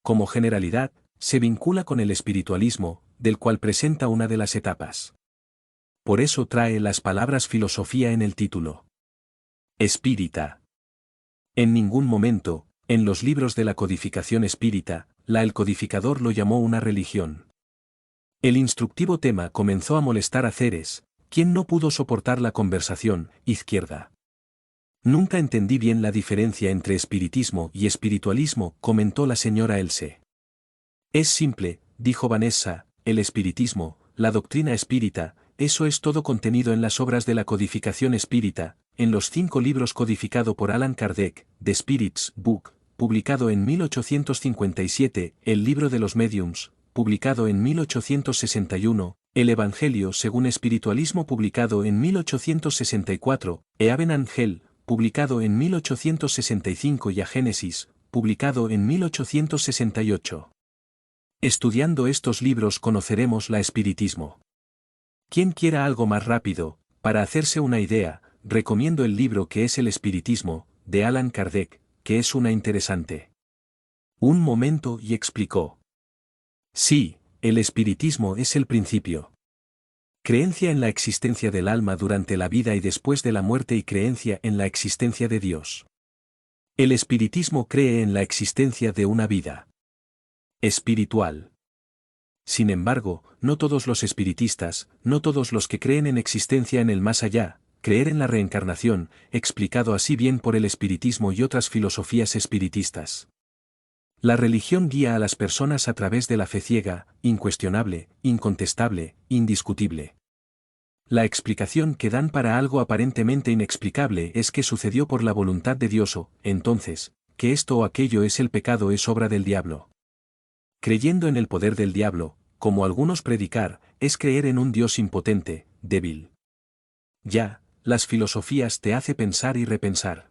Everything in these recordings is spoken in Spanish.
como generalidad, se vincula con el espiritualismo, del cual presenta una de las etapas. Por eso trae las palabras filosofía en el título. Espírita. En ningún momento, en los libros de la codificación espírita, el codificador lo llamó una religión. El instructivo tema comenzó a molestar a Ceres, quien no pudo soportar la conversación. Izquierda. Nunca entendí bien la diferencia entre espiritismo y espiritualismo, comentó la señora Else. Es simple, dijo Vanessa, el espiritismo, la doctrina espírita, eso es todo contenido en las obras de la codificación espírita, en los 5 libros codificado por Allan Kardec, The Spirit's Book, publicado en 1857, el libro de los mediums, publicado en 1861, el Evangelio según espiritualismo publicado en 1864, Eaven Angel, publicado en 1865 y A Génesis, publicado en 1868. Estudiando estos libros conoceremos la espiritismo. Quien quiera algo más rápido, para hacerse una idea, recomiendo el libro que es El Espiritismo, de Allan Kardec, que es una interesante. Un momento y explicó. Sí, el espiritismo es el principio. Creencia en la existencia del alma durante la vida y después de la muerte y creencia en la existencia de Dios. El espiritismo cree en la existencia de una vida espiritual. Sin embargo, no todos los espiritistas, no todos los que creen en existencia en el más allá, creer en la reencarnación, explicado así bien por el espiritismo y otras filosofías espiritistas. La religión guía a las personas a través de la fe ciega, incuestionable, incontestable, indiscutible. La explicación que dan para algo aparentemente inexplicable es que sucedió por la voluntad de Dios o, entonces, que esto o aquello es el pecado es obra del diablo. Creyendo en el poder del diablo, como algunos predicar, es creer en un Dios impotente, débil. Ya, las filosofías te hace pensar y repensar.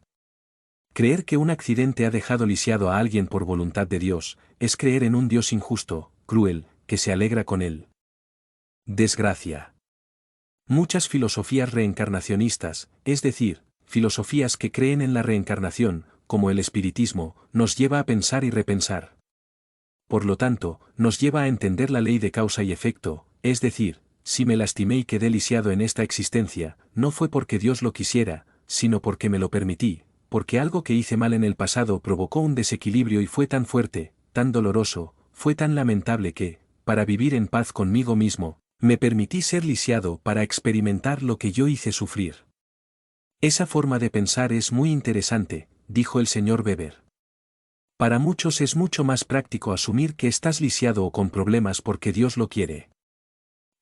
Creer que un accidente ha dejado lisiado a alguien por voluntad de Dios, es creer en un Dios injusto, cruel, que se alegra con él. Desgracia. Muchas filosofías reencarnacionistas, es decir, filosofías que creen en la reencarnación, como el espiritismo, nos lleva a pensar y repensar. Por lo tanto, nos lleva a entender la ley de causa y efecto, es decir, si me lastimé y quedé lisiado en esta existencia, no fue porque Dios lo quisiera, sino porque me lo permití, porque algo que hice mal en el pasado provocó un desequilibrio y fue tan fuerte, tan doloroso, fue tan lamentable que, para vivir en paz conmigo mismo, me permití ser lisiado para experimentar lo que yo hice sufrir. Esa forma de pensar es muy interesante, dijo el señor Weber. Para muchos es mucho más práctico asumir que estás lisiado o con problemas porque Dios lo quiere.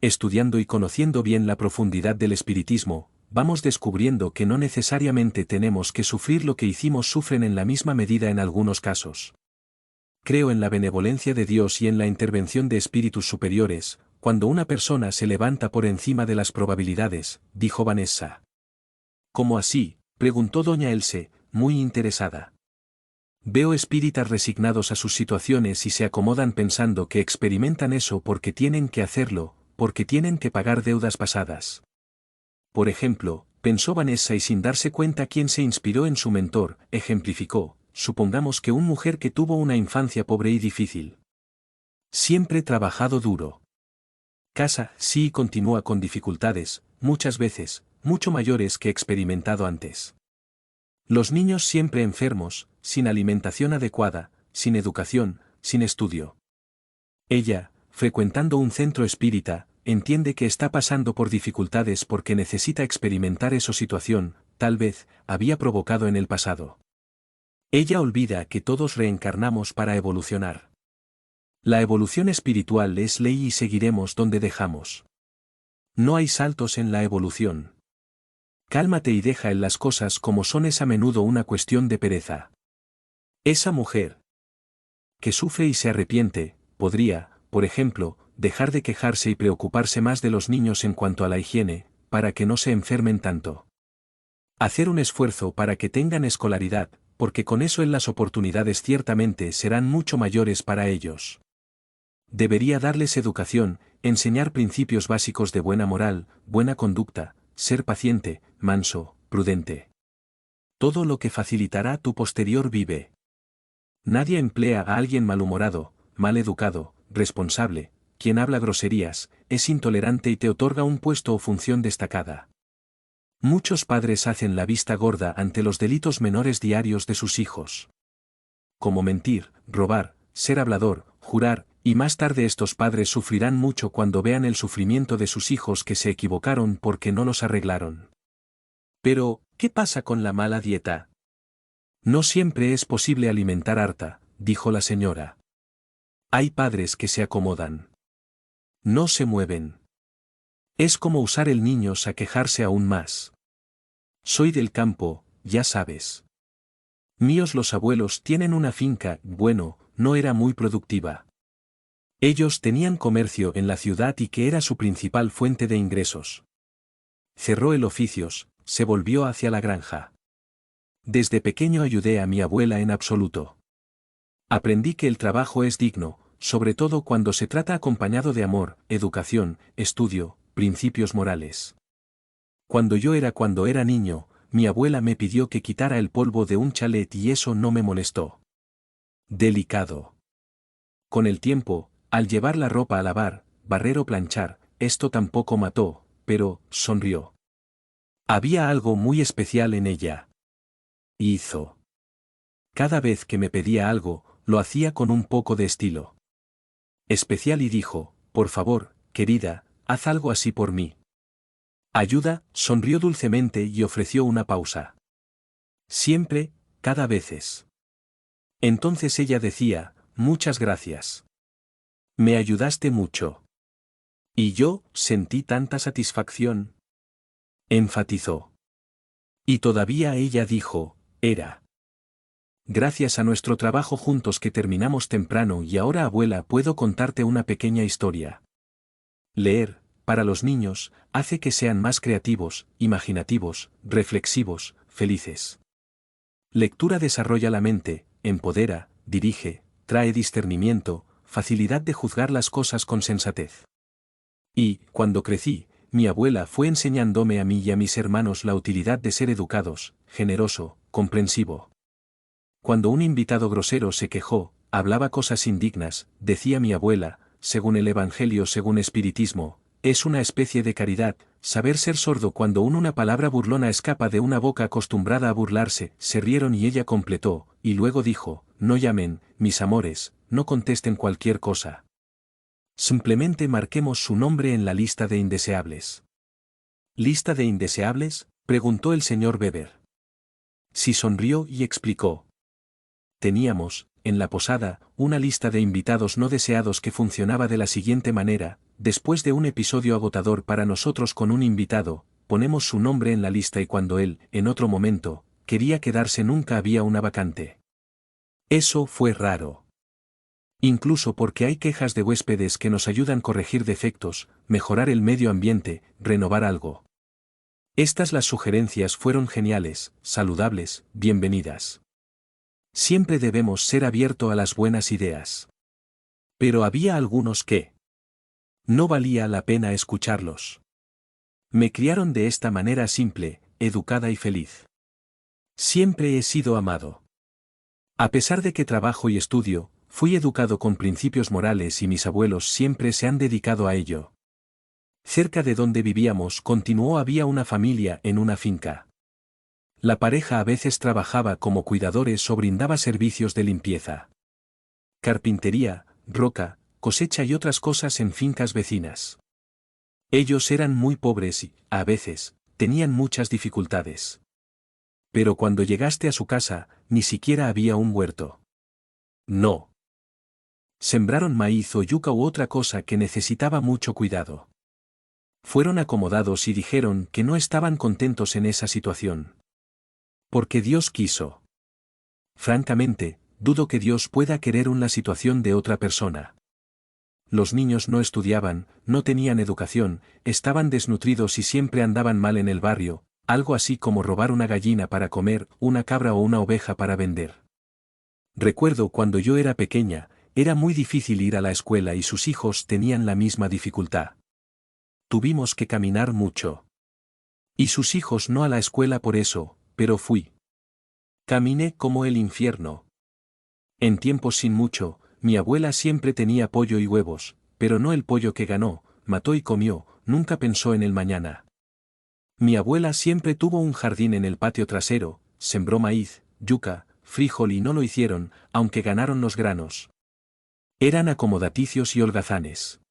Estudiando y conociendo bien la profundidad del espiritismo, vamos descubriendo que no necesariamente tenemos que sufrir lo que hicimos sufren en la misma medida en algunos casos. Creo en la benevolencia de Dios y en la intervención de espíritus superiores, cuando una persona se levanta por encima de las probabilidades, dijo Vanessa. ¿Cómo así?, preguntó doña Else, muy interesada. Veo espíritas resignados a sus situaciones y se acomodan pensando que experimentan eso porque tienen que hacerlo, porque tienen que pagar deudas pasadas. Por ejemplo, pensó Vanessa y sin darse cuenta quién se inspiró en su mentor, ejemplificó, supongamos que una mujer que tuvo una infancia pobre y difícil. Siempre trabajado duro. Casa, sí, continúa con dificultades, muchas veces, mucho mayores que experimentado antes. Los niños siempre enfermos, sin alimentación adecuada, sin educación, sin estudio. Ella, frecuentando un centro espírita, entiende que está pasando por dificultades porque necesita experimentar esa situación, tal vez, había provocado en el pasado. Ella olvida que todos reencarnamos para evolucionar. La evolución espiritual es ley y seguiremos donde dejamos. No hay saltos en la evolución. Cálmate y deja en las cosas como son, es a menudo una cuestión de pereza. Esa mujer que sufre y se arrepiente, podría, por ejemplo, dejar de quejarse y preocuparse más de los niños en cuanto a la higiene, para que no se enfermen tanto. Hacer un esfuerzo para que tengan escolaridad, porque con eso las oportunidades ciertamente serán mucho mayores para ellos. Debería darles educación, enseñar principios básicos de buena moral, buena conducta, ser paciente, manso, prudente. Todo lo que facilitará tu posterior vive. Nadie emplea a alguien malhumorado, mal educado, responsable, quien habla groserías, es intolerante y te otorga un puesto o función destacada. Muchos padres hacen la vista gorda ante los delitos menores diarios de sus hijos. Como mentir, robar, ser hablador, jurar, y más tarde estos padres sufrirán mucho cuando vean el sufrimiento de sus hijos que se equivocaron porque no los arreglaron. Pero, ¿qué pasa con la mala dieta? No siempre es posible alimentar harta, dijo la señora. Hay padres que se acomodan. No se mueven. Es como usar el niño a quejarse aún más. Soy del campo, ya sabes. Míos los abuelos tienen una finca, bueno, no era muy productiva. Ellos tenían comercio en la ciudad y que era su principal fuente de ingresos. Cerró el oficios, se volvió hacia la granja. Desde pequeño ayudé a mi abuela en absoluto. Aprendí que el trabajo es digno, sobre todo cuando se trata acompañado de amor, educación, estudio, principios morales. Cuando era niño, mi abuela me pidió que quitara el polvo de un chalet y eso no me molestó. Delicado. Con el tiempo, al llevar la ropa a lavar, barrer o planchar, esto tampoco mató, pero, sonrió. Había algo muy especial en ella. Hizo. Cada vez que me pedía algo, lo hacía con un poco de estilo. Especial y dijo, por favor, querida, haz algo así por mí. Ayuda, sonrió dulcemente y ofreció una pausa. Siempre, cada veces. Entonces ella decía, muchas gracias. Me ayudaste mucho. Y yo, sentí tanta satisfacción. Enfatizó. Y todavía ella dijo, era. Gracias a nuestro trabajo juntos que terminamos temprano y ahora abuela puedo contarte una pequeña historia. Leer, para los niños, hace que sean más creativos, imaginativos, reflexivos, felices. Lectura desarrolla la mente, empodera, dirige, trae discernimiento, facilidad de juzgar las cosas con sensatez. Y, cuando crecí, mi abuela fue enseñándome a mí y a mis hermanos la utilidad de ser educados, generoso, comprensivo. Cuando un invitado grosero se quejó, hablaba cosas indignas, decía mi abuela, según el Evangelio según Espiritismo, es una especie de caridad, saber ser sordo cuando una palabra burlona escapa de una boca acostumbrada a burlarse, se rieron y ella completó, y luego dijo, no llamen, mis amores, no contesten cualquier cosa. Simplemente marquemos su nombre en la lista de indeseables. ¿Lista de indeseables?, preguntó el señor Weber. Sí, sonrió y explicó. Teníamos, en la posada, una lista de invitados no deseados que funcionaba de la siguiente manera: después de un episodio agotador para nosotros con un invitado, ponemos su nombre en la lista y cuando él, en otro momento, quería quedarse nunca había una vacante. Eso fue raro. Incluso porque hay quejas de huéspedes que nos ayudan a corregir defectos, mejorar el medio ambiente, renovar algo. Las sugerencias fueron geniales, saludables, bienvenidas. Siempre debemos ser abiertos a las buenas ideas. Pero había algunos que no valía la pena escucharlos. Me criaron de esta manera simple, educada y feliz. Siempre he sido amado. A pesar de que trabajo y estudio, fui educado con principios morales y mis abuelos siempre se han dedicado a ello. Cerca de donde vivíamos había una familia en una finca. La pareja a veces trabajaba como cuidadores o brindaba servicios de limpieza, carpintería, roca, cosecha y otras cosas en fincas vecinas. Ellos eran muy pobres y, a veces, tenían muchas dificultades. Pero cuando llegaste a su casa, ni siquiera había un huerto. No. Sembraron maíz o yuca u otra cosa que necesitaba mucho cuidado. Fueron acomodados y dijeron que no estaban contentos en esa situación. Porque Dios quiso. Francamente, dudo que Dios pueda querer la situación de otra persona. Los niños no estudiaban, no tenían educación, estaban desnutridos y siempre andaban mal en el barrio, algo así como robar una gallina para comer, una cabra o una oveja para vender. Recuerdo cuando yo era pequeña, era muy difícil ir a la escuela y sus hijos tenían la misma dificultad. Tuvimos que caminar mucho. Y sus hijos no a la escuela por eso, pero fui. Caminé como el infierno. En tiempos sin mucho, mi abuela siempre tenía pollo y huevos, pero no el pollo que ganó, mató y comió, nunca pensó en el mañana. Mi abuela siempre tuvo un jardín en el patio trasero, sembró maíz, yuca, frijol y no lo hicieron, aunque ganaron los granos. Eran acomodaticios y holgazanes.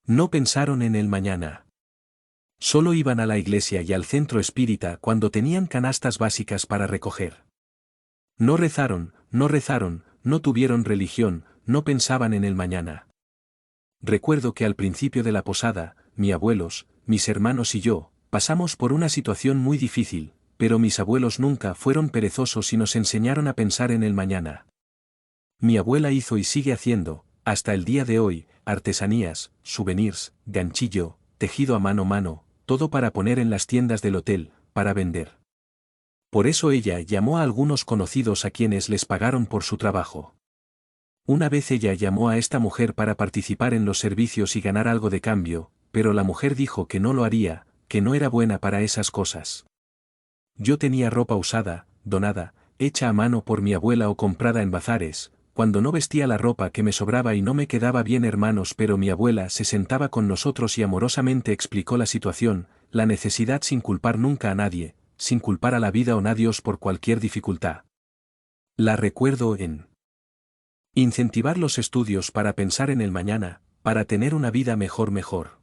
No pensaron en el mañana. Solo iban a la iglesia y al centro espírita cuando tenían canastas básicas para recoger. No rezaron, no tuvieron religión, no pensaban en el mañana. Recuerdo que al principio de la posada, mis abuelos, mis hermanos y yo, pasamos por una situación muy difícil, pero mis abuelos nunca fueron perezosos y nos enseñaron a pensar en el mañana. Mi abuela hizo y sigue haciendo, hasta el día de hoy, artesanías, souvenirs, ganchillo, tejido a mano, todo para poner en las tiendas del hotel, para vender. Por eso ella llamó a algunos conocidos a quienes les pagaron por su trabajo. Una vez ella llamó a esta mujer para participar en los servicios y ganar algo de cambio, pero la mujer dijo que no lo haría, que no era buena para esas cosas. Yo tenía ropa usada, donada, hecha a mano por mi abuela o comprada en bazares, cuando no vestía la ropa que me sobraba y no me quedaba bien hermanos, pero mi abuela se sentaba con nosotros y amorosamente explicó la situación, la necesidad sin culpar nunca a nadie, sin culpar a la vida o a Dios por cualquier dificultad. La recuerdo en incentivar los estudios para pensar en el mañana, para tener una vida mejor.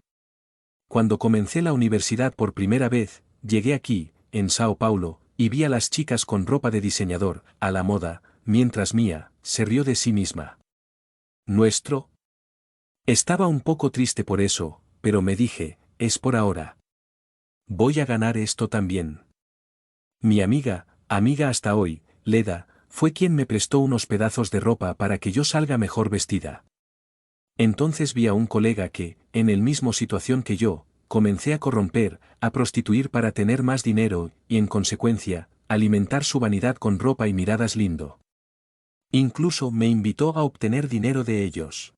Cuando comencé la universidad por primera vez, llegué aquí, en Sao Paulo, y vi a las chicas con ropa de diseñador, a la moda, mientras Mía se rió de sí misma. ¿Nuestro? Estaba un poco triste por eso, pero me dije, es por ahora. Voy a ganar esto también. Mi amiga hasta hoy, Leda, fue quien me prestó unos pedazos de ropa para que yo salga mejor vestida. Entonces vi a un colega que, en el mismo situación que yo, comencé a corromper, a prostituir para tener más dinero, y en consecuencia, alimentar su vanidad con ropa y miradas lindo. Incluso me invitó a obtener dinero de ellos.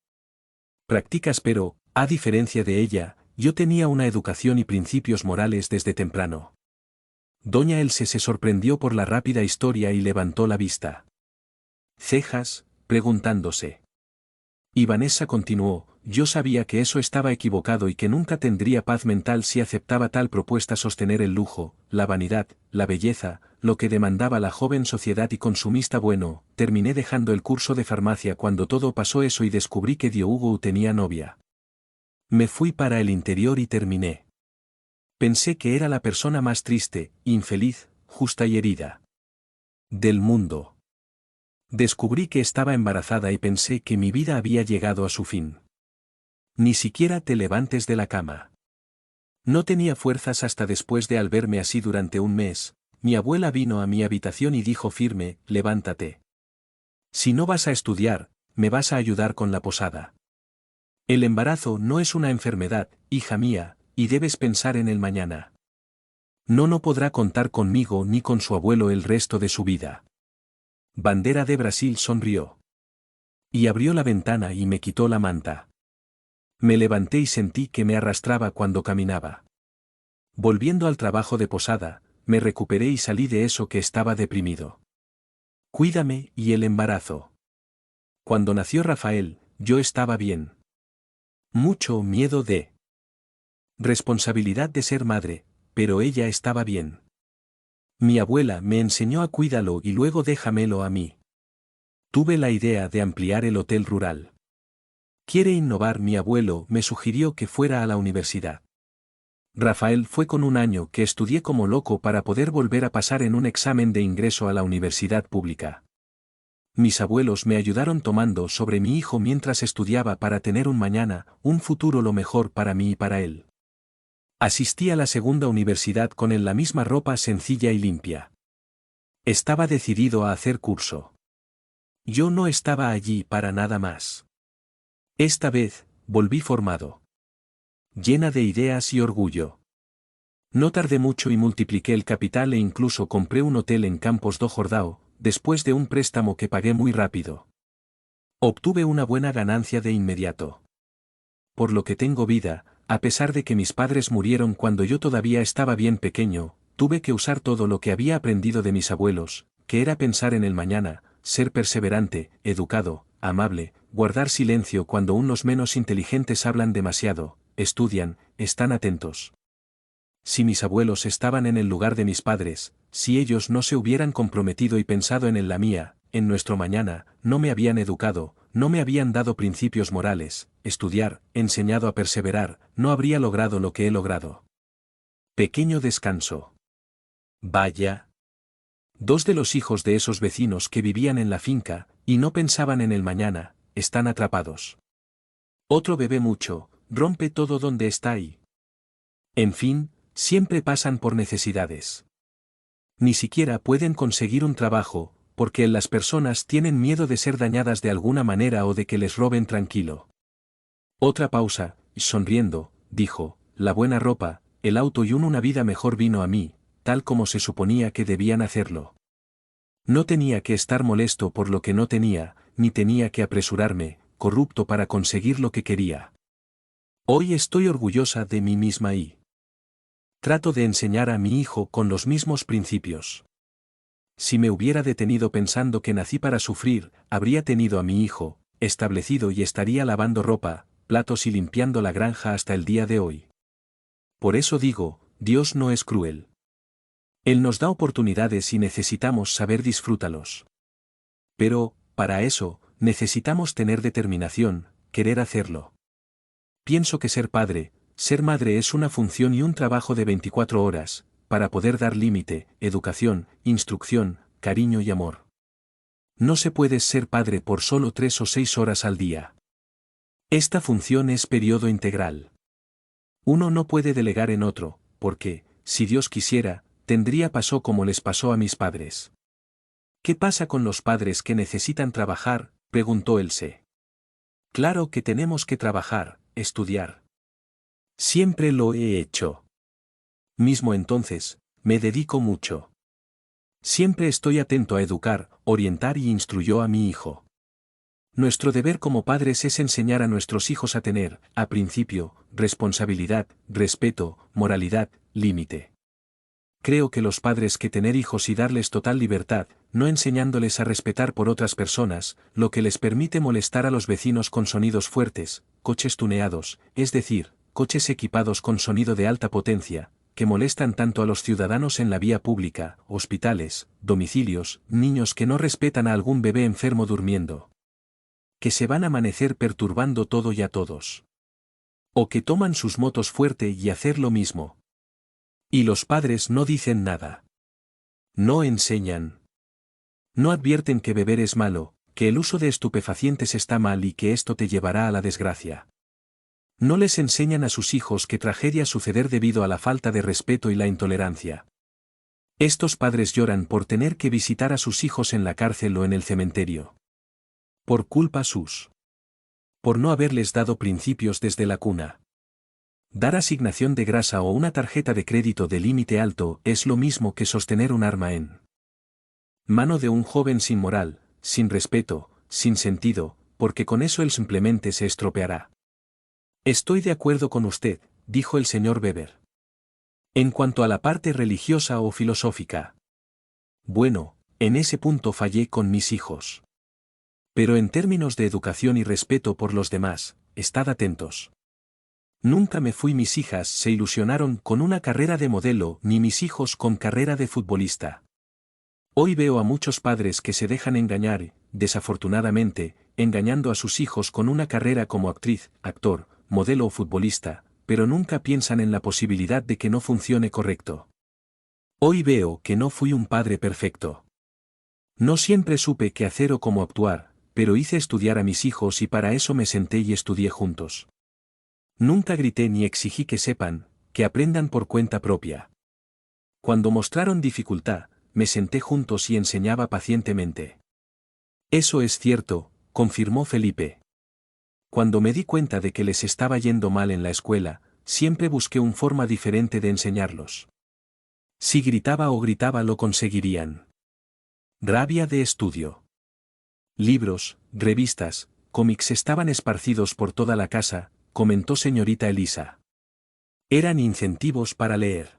Prácticas, pero, a diferencia de ella, yo tenía una educación y principios morales desde temprano. Doña Else se sorprendió por la rápida historia y levantó la vista. Cejas, preguntándose. Y Vanessa continuó, yo sabía que eso estaba equivocado y que nunca tendría paz mental si aceptaba tal propuesta, sostener el lujo, la vanidad, la belleza, lo que demandaba la joven sociedad y consumista. Bueno, terminé dejando el curso de farmacia cuando todo pasó eso y descubrí que Diogo tenía novia. Me fui para el interior y terminé. Pensé que era la persona más triste, infeliz, justa y herida del mundo. Descubrí que estaba embarazada y pensé que mi vida había llegado a su fin. Ni siquiera te levantes de la cama. No tenía fuerzas hasta después de al verme así durante un mes, mi abuela vino a mi habitación y dijo firme, levántate. Si no vas a estudiar, me vas a ayudar con la posada. El embarazo no es una enfermedad, hija mía, y debes pensar en el mañana. No podrá contar conmigo ni con su abuelo el resto de su vida. Bandera de Brasil sonrió. Y abrió la ventana y me quitó la manta. Me levanté y sentí que me arrastraba cuando caminaba. Volviendo al trabajo de posada, me recuperé y salí de eso que estaba deprimido. Cuídame y el embarazo. Cuando nació Rafael, yo estaba bien. Mucho miedo de responsabilidad de ser madre, pero ella estaba bien. Mi abuela me enseñó a cuídalo y luego déjamelo a mí. Tuve la idea de ampliar el hotel rural. Quiere innovar. Mi abuelo me sugirió que fuera a la universidad. Rafael fue con un año que estudié como loco para poder volver a pasar en un examen de ingreso a la universidad pública. Mis abuelos me ayudaron tomando sobre mi hijo mientras estudiaba para tener un mañana, un futuro lo mejor para mí y para él. Asistí a la segunda universidad con la misma ropa sencilla y limpia. Estaba decidido a hacer curso. Yo no estaba allí para nada más. Esta vez, volví formado. Llena de ideas y orgullo. No tardé mucho y multipliqué el capital e incluso compré un hotel en Campos do Jordão, después de un préstamo que pagué muy rápido. Obtuve una buena ganancia de inmediato. Por lo que tengo vida, a pesar de que mis padres murieron cuando yo todavía estaba bien pequeño, tuve que usar todo lo que había aprendido de mis abuelos, que era pensar en el mañana, ser perseverante, educado, amable, guardar silencio cuando aún los menos inteligentes hablan demasiado, estudian, están atentos. Si mis abuelos estaban en el lugar de mis padres, si ellos no se hubieran comprometido y pensado en la mía, en nuestro mañana, no me habían educado, no me habían dado principios morales, estudiar, enseñado a perseverar, no habría logrado lo que he logrado. Pequeño descanso. Vaya. Dos de los hijos de esos vecinos que vivían en la finca, y no pensaban en el mañana, están atrapados. Otro bebe mucho, rompe todo donde está ahí. En fin, siempre pasan por necesidades. Ni siquiera pueden conseguir un trabajo, porque las personas tienen miedo de ser dañadas de alguna manera o de que les roben tranquilo. Otra pausa, y sonriendo, dijo, la buena ropa, el auto y una vida mejor vino a mí, tal como se suponía que debían hacerlo. No tenía que estar molesto por lo que no tenía, ni tenía que apresurarme, corrupto para conseguir lo que quería. Hoy estoy orgullosa de mí misma y trato de enseñar a mi hijo con los mismos principios. Si me hubiera detenido pensando que nací para sufrir, habría tenido a mi hijo, establecido y estaría lavando ropa, platos y limpiando la granja hasta el día de hoy. Por eso digo, Dios no es cruel. Él nos da oportunidades y necesitamos saber disfrútalos. Pero, para eso, necesitamos tener determinación, querer hacerlo. Pienso que ser padre, ser madre es una función y un trabajo de 24 horas, para poder dar límite, educación, instrucción, cariño y amor. No se puede ser padre por solo 3 o 6 horas al día. Esta función es periodo integral. Uno no puede delegar en otro, porque, si Dios quisiera, tendría pasó como les pasó a mis padres. ¿Qué pasa con los padres que necesitan trabajar?, preguntó Else. Claro que tenemos que trabajar, estudiar. Siempre lo he hecho. Mismo entonces, me dedico mucho. Siempre estoy atento a educar, orientar y instruyó a mi hijo. Nuestro deber como padres es enseñar a nuestros hijos a tener, a principio, responsabilidad, respeto, moralidad, límite. Creo que los padres que tener hijos y darles total libertad, no enseñándoles a respetar por otras personas, lo que les permite molestar a los vecinos con sonidos fuertes, coches tuneados, es decir, coches equipados con sonido de alta potencia, que molestan tanto a los ciudadanos en la vía pública, hospitales, domicilios, niños que no respetan a algún bebé enfermo durmiendo. Que se van a amanecer perturbando todo y a todos. O que toman sus motos fuerte y hacer lo mismo. Y los padres no dicen nada. No enseñan. No advierten que beber es malo, que el uso de estupefacientes está mal y que esto te llevará a la desgracia. No les enseñan a sus hijos que tragedias suceder debido a la falta de respeto y la intolerancia. Estos padres lloran por tener que visitar a sus hijos en la cárcel o en el cementerio. Por culpa sus. Por no haberles dado principios desde la cuna. Dar asignación de grasa o una tarjeta de crédito de límite alto es lo mismo que sostener un arma en mano de un joven sin moral, sin respeto, sin sentido, porque con eso él simplemente se estropeará. Estoy de acuerdo con usted, dijo el señor Weber. En cuanto a la parte religiosa o filosófica. Bueno, en ese punto fallé con mis hijos. Pero en términos de educación y respeto por los demás, estad atentos. Nunca mis hijas se ilusionaron con una carrera de modelo ni mis hijos con carrera de futbolista. Hoy veo a muchos padres que se dejan engañar, desafortunadamente, engañando a sus hijos con una carrera como actriz, actor, modelo o futbolista, pero nunca piensan en la posibilidad de que no funcione correcto. Hoy veo que no fui un padre perfecto. No siempre supe qué hacer o cómo actuar, pero hice estudiar a mis hijos y para eso me senté y estudié juntos. Nunca grité ni exigí que sepan, que aprendan por cuenta propia. Cuando mostraron dificultad, me senté juntos y enseñaba pacientemente. Eso es cierto, confirmó Felipe. Cuando me di cuenta de que les estaba yendo mal en la escuela, siempre busqué una forma diferente de enseñarlos. Si gritaba o gritaba lo conseguirían. Rabia de estudio. Libros, revistas, cómics estaban esparcidos por toda la casa, comentó señorita Elisa. Eran incentivos para leer.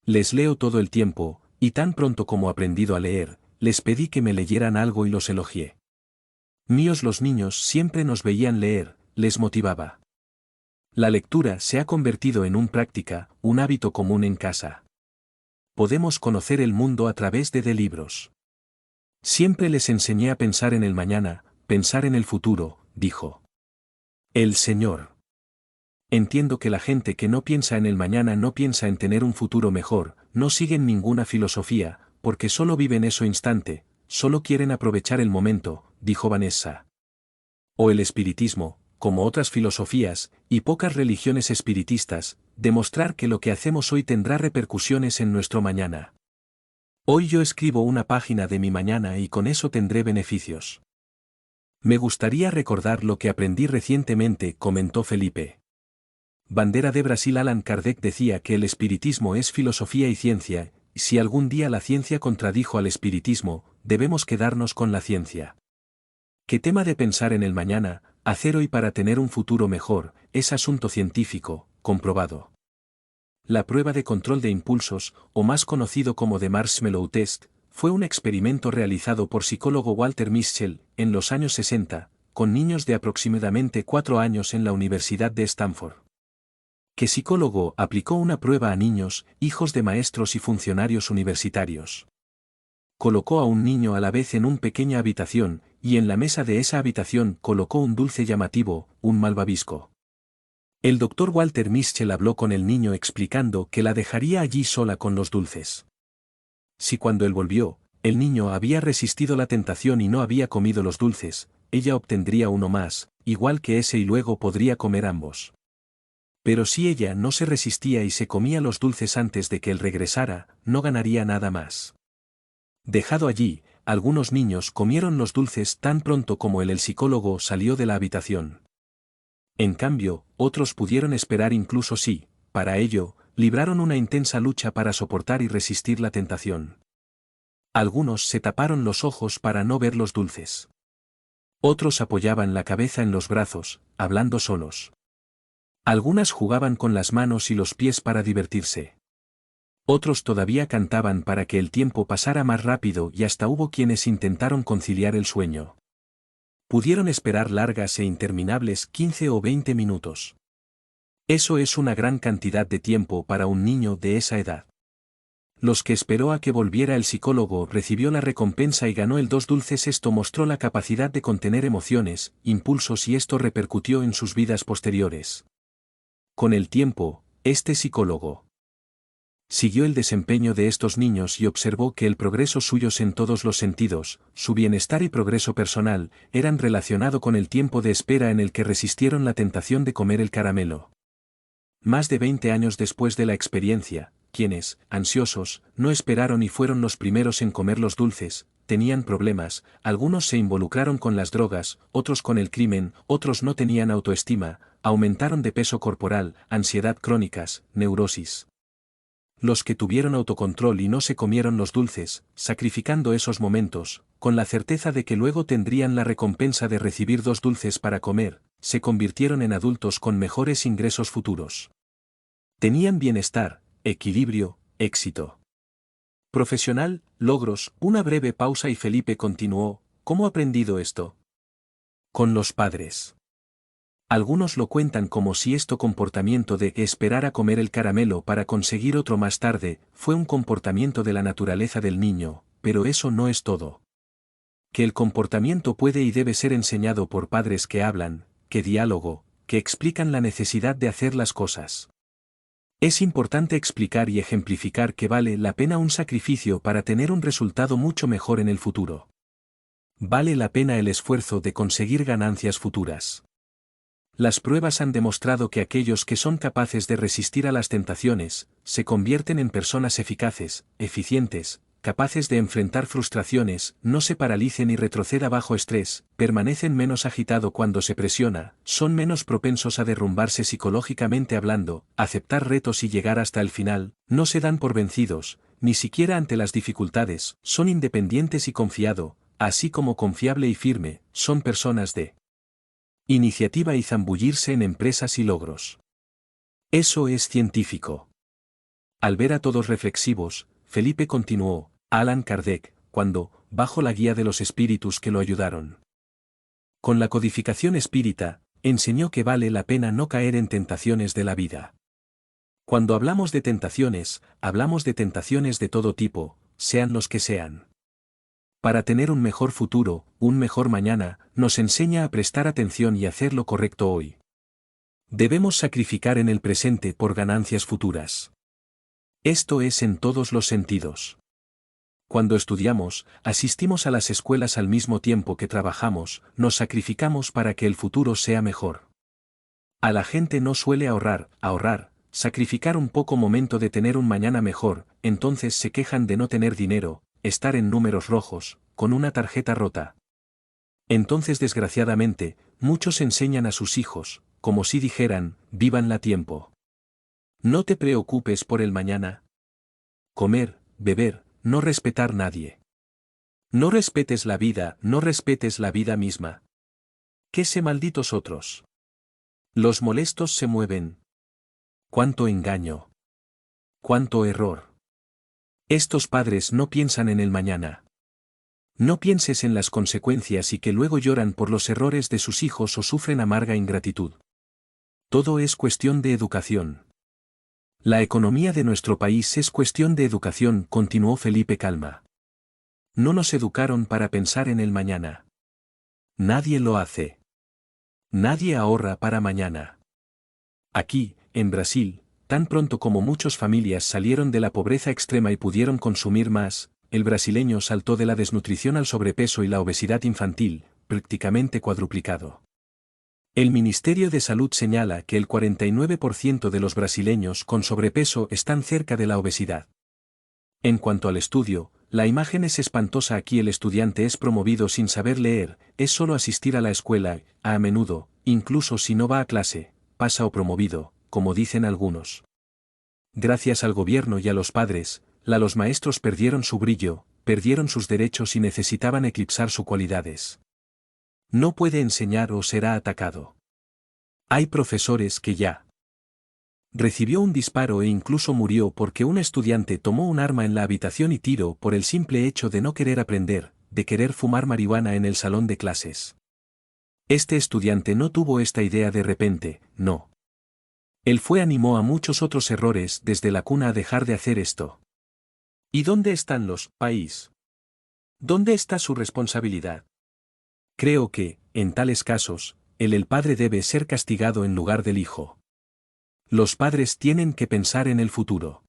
Les leo todo el tiempo, y tan pronto como aprendido a leer, les pedí que me leyeran algo y los elogié. Míos los niños siempre nos veían leer, les motivaba. La lectura se ha convertido en un práctica, un hábito común en casa. Podemos conocer el mundo a través de libros. Siempre les enseñé a pensar en el mañana, pensar en el futuro, dijo. El Señor. Entiendo que la gente que no piensa en el mañana no piensa en tener un futuro mejor, no siguen ninguna filosofía, porque solo viven eso instante, solo quieren aprovechar el momento, dijo Vanessa. O el espiritismo, como otras filosofías, y pocas religiones espiritistas, demostrar que lo que hacemos hoy tendrá repercusiones en nuestro mañana. Hoy yo escribo una página de mi mañana y con eso tendré beneficios. Me gustaría recordar lo que aprendí recientemente, comentó Felipe. Bandera de Brasil. Allan Kardec decía que el espiritismo es filosofía y ciencia, y si algún día la ciencia contradijo al espiritismo, debemos quedarnos con la ciencia. ¿Qué tema de pensar en el mañana, hacer hoy para tener un futuro mejor, es asunto científico, comprobado? La prueba de control de impulsos, o más conocido como The Marshmallow Test, fue un experimento realizado por psicólogo Walter Mischel, en los años 60, con niños de aproximadamente 4 años en la Universidad de Stanford. ¿Qué psicólogo aplicó una prueba a niños, hijos de maestros y funcionarios universitarios? Colocó a un niño a la vez en una pequeña habitación, y en la mesa de esa habitación colocó un dulce llamativo, un malvavisco. El doctor Walter Mischel habló con el niño explicando que la dejaría allí sola con los dulces. Si cuando él volvió, el niño había resistido la tentación y no había comido los dulces, ella obtendría uno más, igual que ese y luego podría comer ambos. Pero si ella no se resistía y se comía los dulces antes de que él regresara, no ganaría nada más. Dejado allí, algunos niños comieron los dulces tan pronto como el psicólogo salió de la habitación. En cambio, otros pudieron esperar incluso si, para ello, libraron una intensa lucha para soportar y resistir la tentación. Algunos se taparon los ojos para no ver los dulces. Otros apoyaban la cabeza en los brazos, hablando solos. Algunas jugaban con las manos y los pies para divertirse. Otros todavía cantaban para que el tiempo pasara más rápido y hasta hubo quienes intentaron conciliar el sueño. Pudieron esperar largas e interminables 15 o 20 minutos. Eso es una gran cantidad de tiempo para un niño de esa edad. Los que esperó a que volviera el psicólogo recibió la recompensa y ganó el 2 dulces. Esto mostró la capacidad de contener emociones, impulsos y esto repercutió en sus vidas posteriores. Con el tiempo, este psicólogo siguió el desempeño de estos niños y observó que el progreso suyos en todos los sentidos, su bienestar y progreso personal, eran relacionado con el tiempo de espera en el que resistieron la tentación de comer el caramelo. Más de 20 años después de la experiencia, quienes, ansiosos, no esperaron y fueron los primeros en comer los dulces, tenían problemas, algunos se involucraron con las drogas, otros con el crimen, otros no tenían autoestima, aumentaron de peso corporal, ansiedad crónicas, neurosis. Los que tuvieron autocontrol y no se comieron los dulces, sacrificando esos momentos, con la certeza de que luego tendrían la recompensa de recibir 2 dulces para comer, se convirtieron en adultos con mejores ingresos futuros. Tenían bienestar, equilibrio, éxito profesional, logros. Una breve pausa y Felipe continuó, ¿cómo ha aprendido esto? Con los padres. Algunos lo cuentan como si este comportamiento de esperar a comer el caramelo para conseguir otro más tarde, fue un comportamiento de la naturaleza del niño, pero eso no es todo. Que el comportamiento puede y debe ser enseñado por padres que hablan, que diálogo, que explican la necesidad de hacer las cosas. Es importante explicar y ejemplificar que vale la pena un sacrificio para tener un resultado mucho mejor en el futuro. Vale la pena el esfuerzo de conseguir ganancias futuras. Las pruebas han demostrado que aquellos que son capaces de resistir a las tentaciones, se convierten en personas eficaces, eficientes, capaces de enfrentar frustraciones, no se paralicen y retroceda bajo estrés, permanecen menos agitado cuando se presiona, son menos propensos a derrumbarse psicológicamente hablando, aceptar retos y llegar hasta el final, no se dan por vencidos, ni siquiera ante las dificultades, son independientes y confiado, así como confiable y firme, son personas de iniciativa y zambullirse en empresas y logros. Eso es científico. Al ver a todos reflexivos, Felipe continuó, Allan Kardec, cuando, bajo la guía de los espíritus que lo ayudaron. Con la codificación espírita, enseñó que vale la pena no caer en tentaciones de la vida. Cuando hablamos de tentaciones, hablamos de tentaciones de todo tipo, sean los que sean. Para tener un mejor futuro, un mejor mañana, nos enseña a prestar atención y hacer lo correcto hoy. Debemos sacrificar en el presente por ganancias futuras. Esto es en todos los sentidos. Cuando estudiamos, asistimos a las escuelas al mismo tiempo que trabajamos, nos sacrificamos para que el futuro sea mejor. A la gente no suele ahorrar, sacrificar un poco momento de tener un mañana mejor, entonces se quejan de no tener dinero, estar en números rojos, con una tarjeta rota. Entonces desgraciadamente, muchos enseñan a sus hijos, como si dijeran, vívanla a tiempo. No te preocupes por el mañana. Comer, beber, no respetar nadie. No respetes la vida, no respetes la vida misma. ¿Qué se malditos otros? Los molestos se mueven. ¡Cuánto engaño! ¡Cuánto error! Estos padres no piensan en el mañana. No pienses en las consecuencias y que luego lloran por los errores de sus hijos o sufren amarga ingratitud. Todo es cuestión de educación. La economía de nuestro país es cuestión de educación, continuó Felipe Calma. No nos educaron para pensar en el mañana. Nadie lo hace. Nadie ahorra para mañana. Aquí, en Brasil, tan pronto como muchas familias salieron de la pobreza extrema y pudieron consumir más, el brasileño saltó de la desnutrición al sobrepeso y la obesidad infantil, prácticamente cuadruplicado. El Ministerio de Salud señala que el 49% de los brasileños con sobrepeso están cerca de la obesidad. En cuanto al estudio, la imagen es espantosa. Aquí el estudiante es promovido sin saber leer, es solo asistir a la escuela, a menudo, incluso si no va a clase, pasa o promovido, como dicen algunos. Gracias al gobierno y a los padres, los maestros perdieron su brillo, perdieron sus derechos y necesitaban eclipsar sus cualidades. No puede enseñar o será atacado. Hay profesores que ya recibió un disparo e incluso murió porque un estudiante tomó un arma en la habitación y tiró por el simple hecho de no querer aprender, de querer fumar marihuana en el salón de clases. Este estudiante no tuvo esta idea de repente, no. Él animó a muchos otros errores desde la cuna a dejar de hacer esto. ¿Y dónde están los país? ¿Dónde está su responsabilidad? Creo que, en tales casos, el padre debe ser castigado en lugar del hijo. Los padres tienen que pensar en el futuro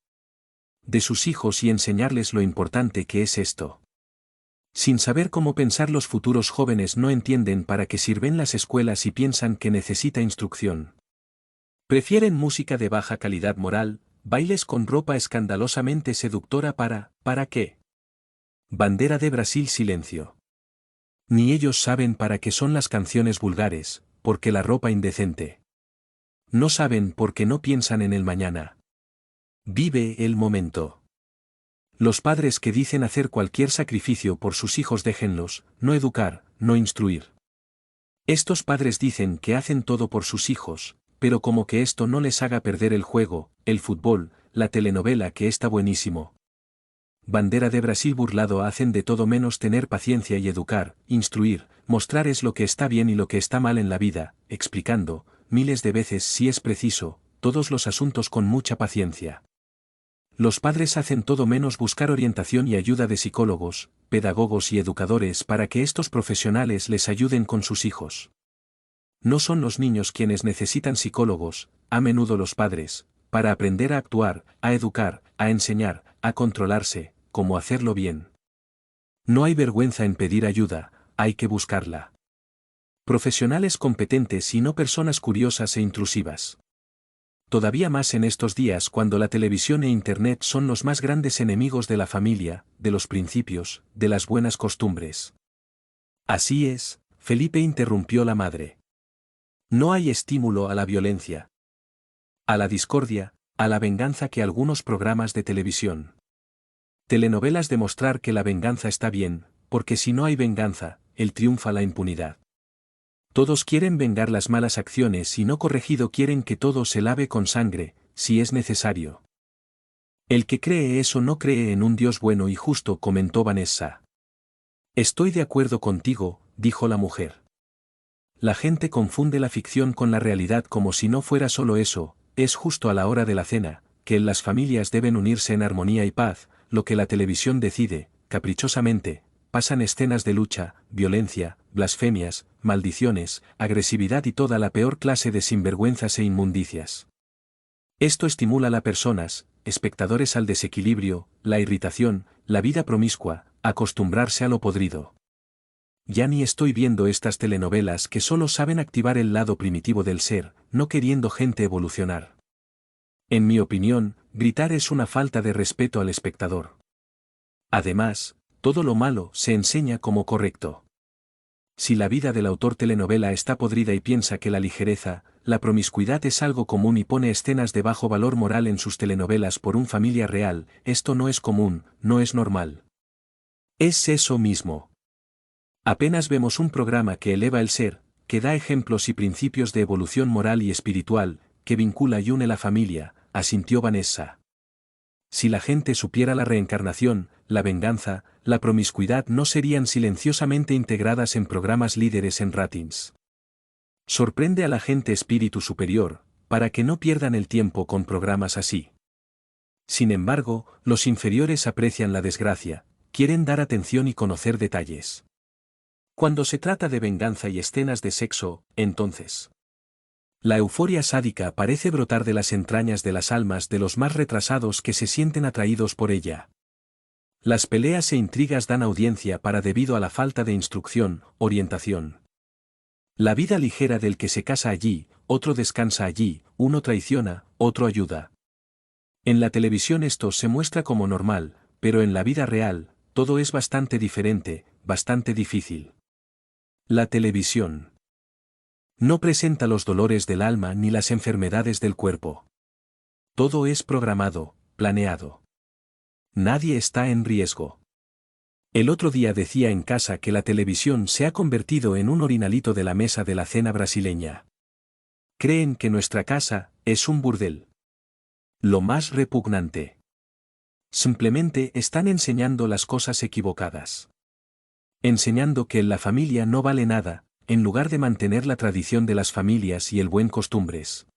de sus hijos y enseñarles lo importante que es esto. Sin saber cómo pensar, los futuros jóvenes no entienden para qué sirven las escuelas y piensan que necesita instrucción. Prefieren música de baja calidad moral, bailes con ropa escandalosamente seductora ¿para qué? Bandera de Brasil, silencio. Ni ellos saben para qué son las canciones vulgares, porque la ropa indecente. No saben porque no piensan en el mañana. Vive el momento. Los padres que dicen hacer cualquier sacrificio por sus hijos, déjenlos, no educar, no instruir. Estos padres dicen que hacen todo por sus hijos, pero como que esto no les haga perder el juego, el fútbol, la telenovela que está buenísimo. Bandera de Brasil burlado, hacen de todo menos tener paciencia y educar, instruir, mostrar es lo que está bien y lo que está mal en la vida, explicando, miles de veces si es preciso, todos los asuntos con mucha paciencia. Los padres hacen todo menos buscar orientación y ayuda de psicólogos, pedagogos y educadores para que estos profesionales les ayuden con sus hijos. No son los niños quienes necesitan psicólogos, a menudo los padres, para aprender a actuar, a educar, a enseñar, a controlarse, cómo hacerlo bien. No hay vergüenza en pedir ayuda, hay que buscarla. Profesionales competentes y no personas curiosas e intrusivas. Todavía más en estos días cuando la televisión e Internet son los más grandes enemigos de la familia, de los principios, de las buenas costumbres. Así es, Felipe, interrumpió la madre. No hay estímulo a la violencia, a la discordia, a la venganza que algunos programas de televisión. Telenovelas demostrar que la venganza está bien, porque si no hay venganza, triunfa la impunidad. Todos quieren vengar las malas acciones y no corregido quieren que todo se lave con sangre, si es necesario. El que cree eso no cree en un Dios bueno y justo, comentó Vanessa. Estoy de acuerdo contigo, dijo la mujer. La gente confunde la ficción con la realidad como si no fuera solo eso, es justo a la hora de la cena, que las familias deben unirse en armonía y paz, lo que la televisión decide, caprichosamente, pasan escenas de lucha, violencia, blasfemias, maldiciones, agresividad y toda la peor clase de sinvergüenzas e inmundicias. Esto estimula a las personas, espectadores al desequilibrio, la irritación, la vida promiscua, acostumbrarse a lo podrido. Ya ni estoy viendo estas telenovelas que solo saben activar el lado primitivo del ser, no queriendo gente evolucionar. En mi opinión, gritar es una falta de respeto al espectador. Además, todo lo malo se enseña como correcto. Si la vida del autor telenovela está podrida y piensa que la ligereza, la promiscuidad es algo común y pone escenas de bajo valor moral en sus telenovelas por un familia real, esto no es común, no es normal. Es eso mismo. Apenas vemos un programa que eleva el ser, que da ejemplos y principios de evolución moral y espiritual, que vincula y une la familia, asintió Vanessa. Si la gente supiera la reencarnación, la venganza, la promiscuidad no serían silenciosamente integradas en programas líderes en ratings. Sorprende a la gente espíritu superior, para que no pierdan el tiempo con programas así. Sin embargo, los inferiores aprecian la desgracia, quieren dar atención y conocer detalles. Cuando se trata de venganza y escenas de sexo, entonces, la euforia sádica parece brotar de las entrañas de las almas de los más retrasados que se sienten atraídos por ella. Las peleas e intrigas dan audiencia para debido a la falta de instrucción, orientación. La vida ligera del que se casa allí, otro descansa allí, uno traiciona, otro ayuda. En la televisión esto se muestra como normal, pero en la vida real, todo es bastante diferente, bastante difícil. La televisión no presenta los dolores del alma ni las enfermedades del cuerpo. Todo es programado, planeado. Nadie está en riesgo. El otro día decía en casa que la televisión se ha convertido en un orinalito de la mesa de la cena brasileña. Creen que nuestra casa es un burdel. Lo más repugnante. Simplemente están enseñando las cosas equivocadas. Enseñando que la familia no vale nada, en lugar de mantener la tradición de las familias y el buen costumbres.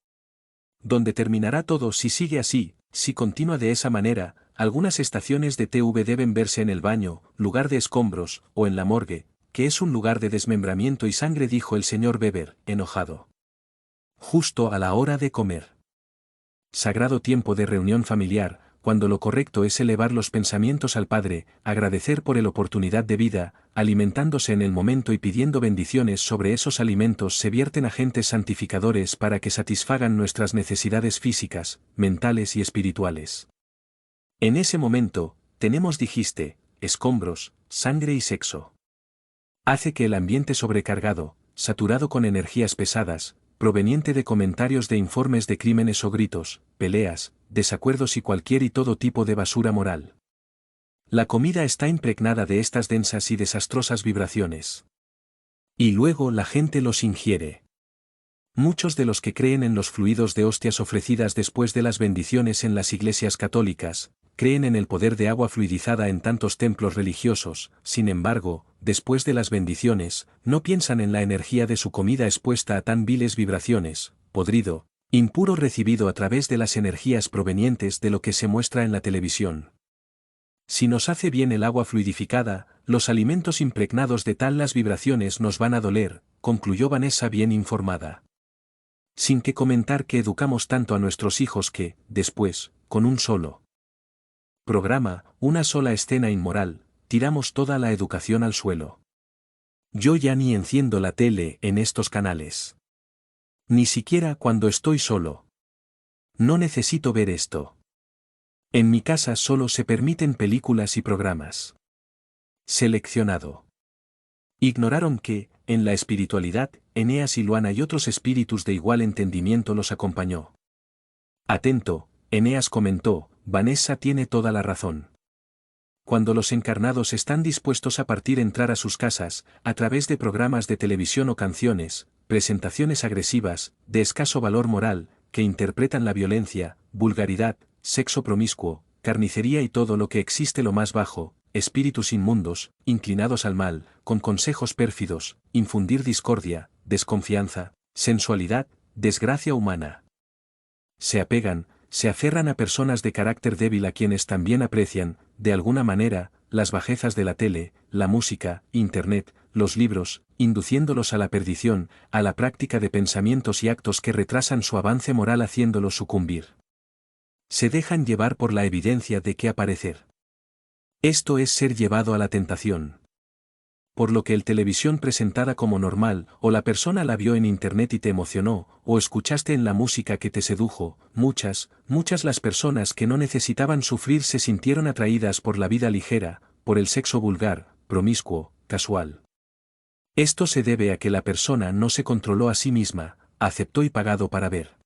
Donde terminará todo si sigue así, si continúa de esa manera, algunas estaciones de TV deben verse en el baño, lugar de escombros, o en la morgue, que es un lugar de desmembramiento y sangre, dijo el señor Weber, enojado. Justo a la hora de comer. Sagrado tiempo de reunión familiar, cuando lo correcto es elevar los pensamientos al Padre, agradecer por la oportunidad de vida, alimentándose en el momento y pidiendo bendiciones sobre esos alimentos, se vierten agentes santificadores para que satisfagan nuestras necesidades físicas, mentales y espirituales. En ese momento, tenemos, dijiste, escombros, sangre y sexo. Hace que el ambiente sobrecargado, saturado con energías pesadas, proveniente de comentarios de informes de crímenes o gritos, peleas, desacuerdos y cualquier y todo tipo de basura moral. La comida está impregnada de estas densas y desastrosas vibraciones. Y luego la gente los ingiere. Muchos de los que creen en los fluidos de hostias ofrecidas después de las bendiciones en las iglesias católicas, creen en el poder de agua fluidizada en tantos templos religiosos, sin embargo, después de las bendiciones, no piensan en la energía de su comida expuesta a tan viles vibraciones, podrido, impuro recibido a través de las energías provenientes de lo que se muestra en la televisión. Si nos hace bien el agua fluidificada, los alimentos impregnados de tal las vibraciones nos van a doler, concluyó Vanessa bien informada. Sin que comentar que educamos tanto a nuestros hijos que, después, con un solo programa, una sola escena inmoral, tiramos toda la educación al suelo. Yo ya ni enciendo la tele en estos canales. Ni siquiera cuando estoy solo. No necesito ver esto. En mi casa solo se permiten películas y programas. Seleccionado. Ignoraron que, en la espiritualidad, Eneas y Luana y otros espíritus de igual entendimiento los acompañó. Atento, Eneas comentó, Vanessa tiene toda la razón. Cuando los encarnados están dispuestos a partir, entrar a sus casas, a través de programas de televisión o canciones, presentaciones agresivas, de escaso valor moral, que interpretan la violencia, vulgaridad, sexo promiscuo, carnicería y todo lo que existe lo más bajo, espíritus inmundos, inclinados al mal, con consejos pérfidos, infundir discordia, desconfianza, sensualidad, desgracia humana. Se apegan, se aferran a personas de carácter débil a quienes también aprecian, de alguna manera, las bajezas de la tele, la música, internet, los libros, induciéndolos a la perdición, a la práctica de pensamientos y actos que retrasan su avance moral haciéndolos sucumbir. Se dejan llevar por la evidencia de que aparecer. Esto es ser llevado a la tentación. Por lo que el televisión presentada como normal, o la persona la vio en internet y te emocionó, o escuchaste en la música que te sedujo, muchas las personas que no necesitaban sufrir se sintieron atraídas por la vida ligera, por el sexo vulgar, promiscuo, casual. Esto se debe a que la persona no se controló a sí misma, aceptó y pagado para ver.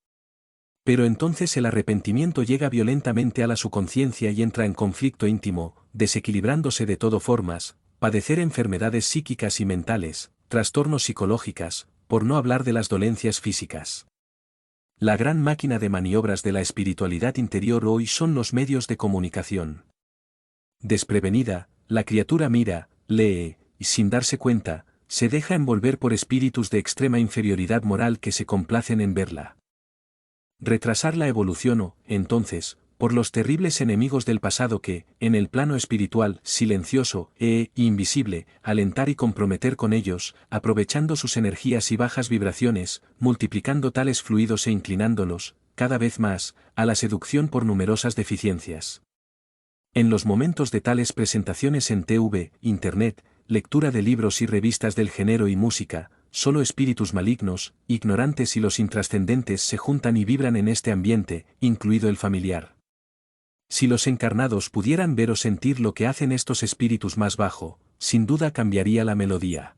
Pero entonces el arrepentimiento llega violentamente a su conciencia y entra en conflicto íntimo, desequilibrándose de todo formas, padecer enfermedades psíquicas y mentales, trastornos psicológicas, por no hablar de las dolencias físicas. La gran máquina de maniobras de la espiritualidad interior hoy son los medios de comunicación. Desprevenida, la criatura mira, lee, y sin darse cuenta, se deja envolver por espíritus de extrema inferioridad moral que se complacen en verla. Retrasar la evolución o, entonces, por los terribles enemigos del pasado que, en el plano espiritual, silencioso e invisible, alentar y comprometer con ellos, aprovechando sus energías y bajas vibraciones, multiplicando tales fluidos e inclinándolos, cada vez más, a la seducción por numerosas deficiencias. En los momentos de tales presentaciones en TV, Internet, lectura de libros y revistas del género y música, solo espíritus malignos, ignorantes y los intrascendentes se juntan y vibran en este ambiente, incluido el familiar. Si los encarnados pudieran ver o sentir lo que hacen estos espíritus más bajo, sin duda cambiaría la melodía.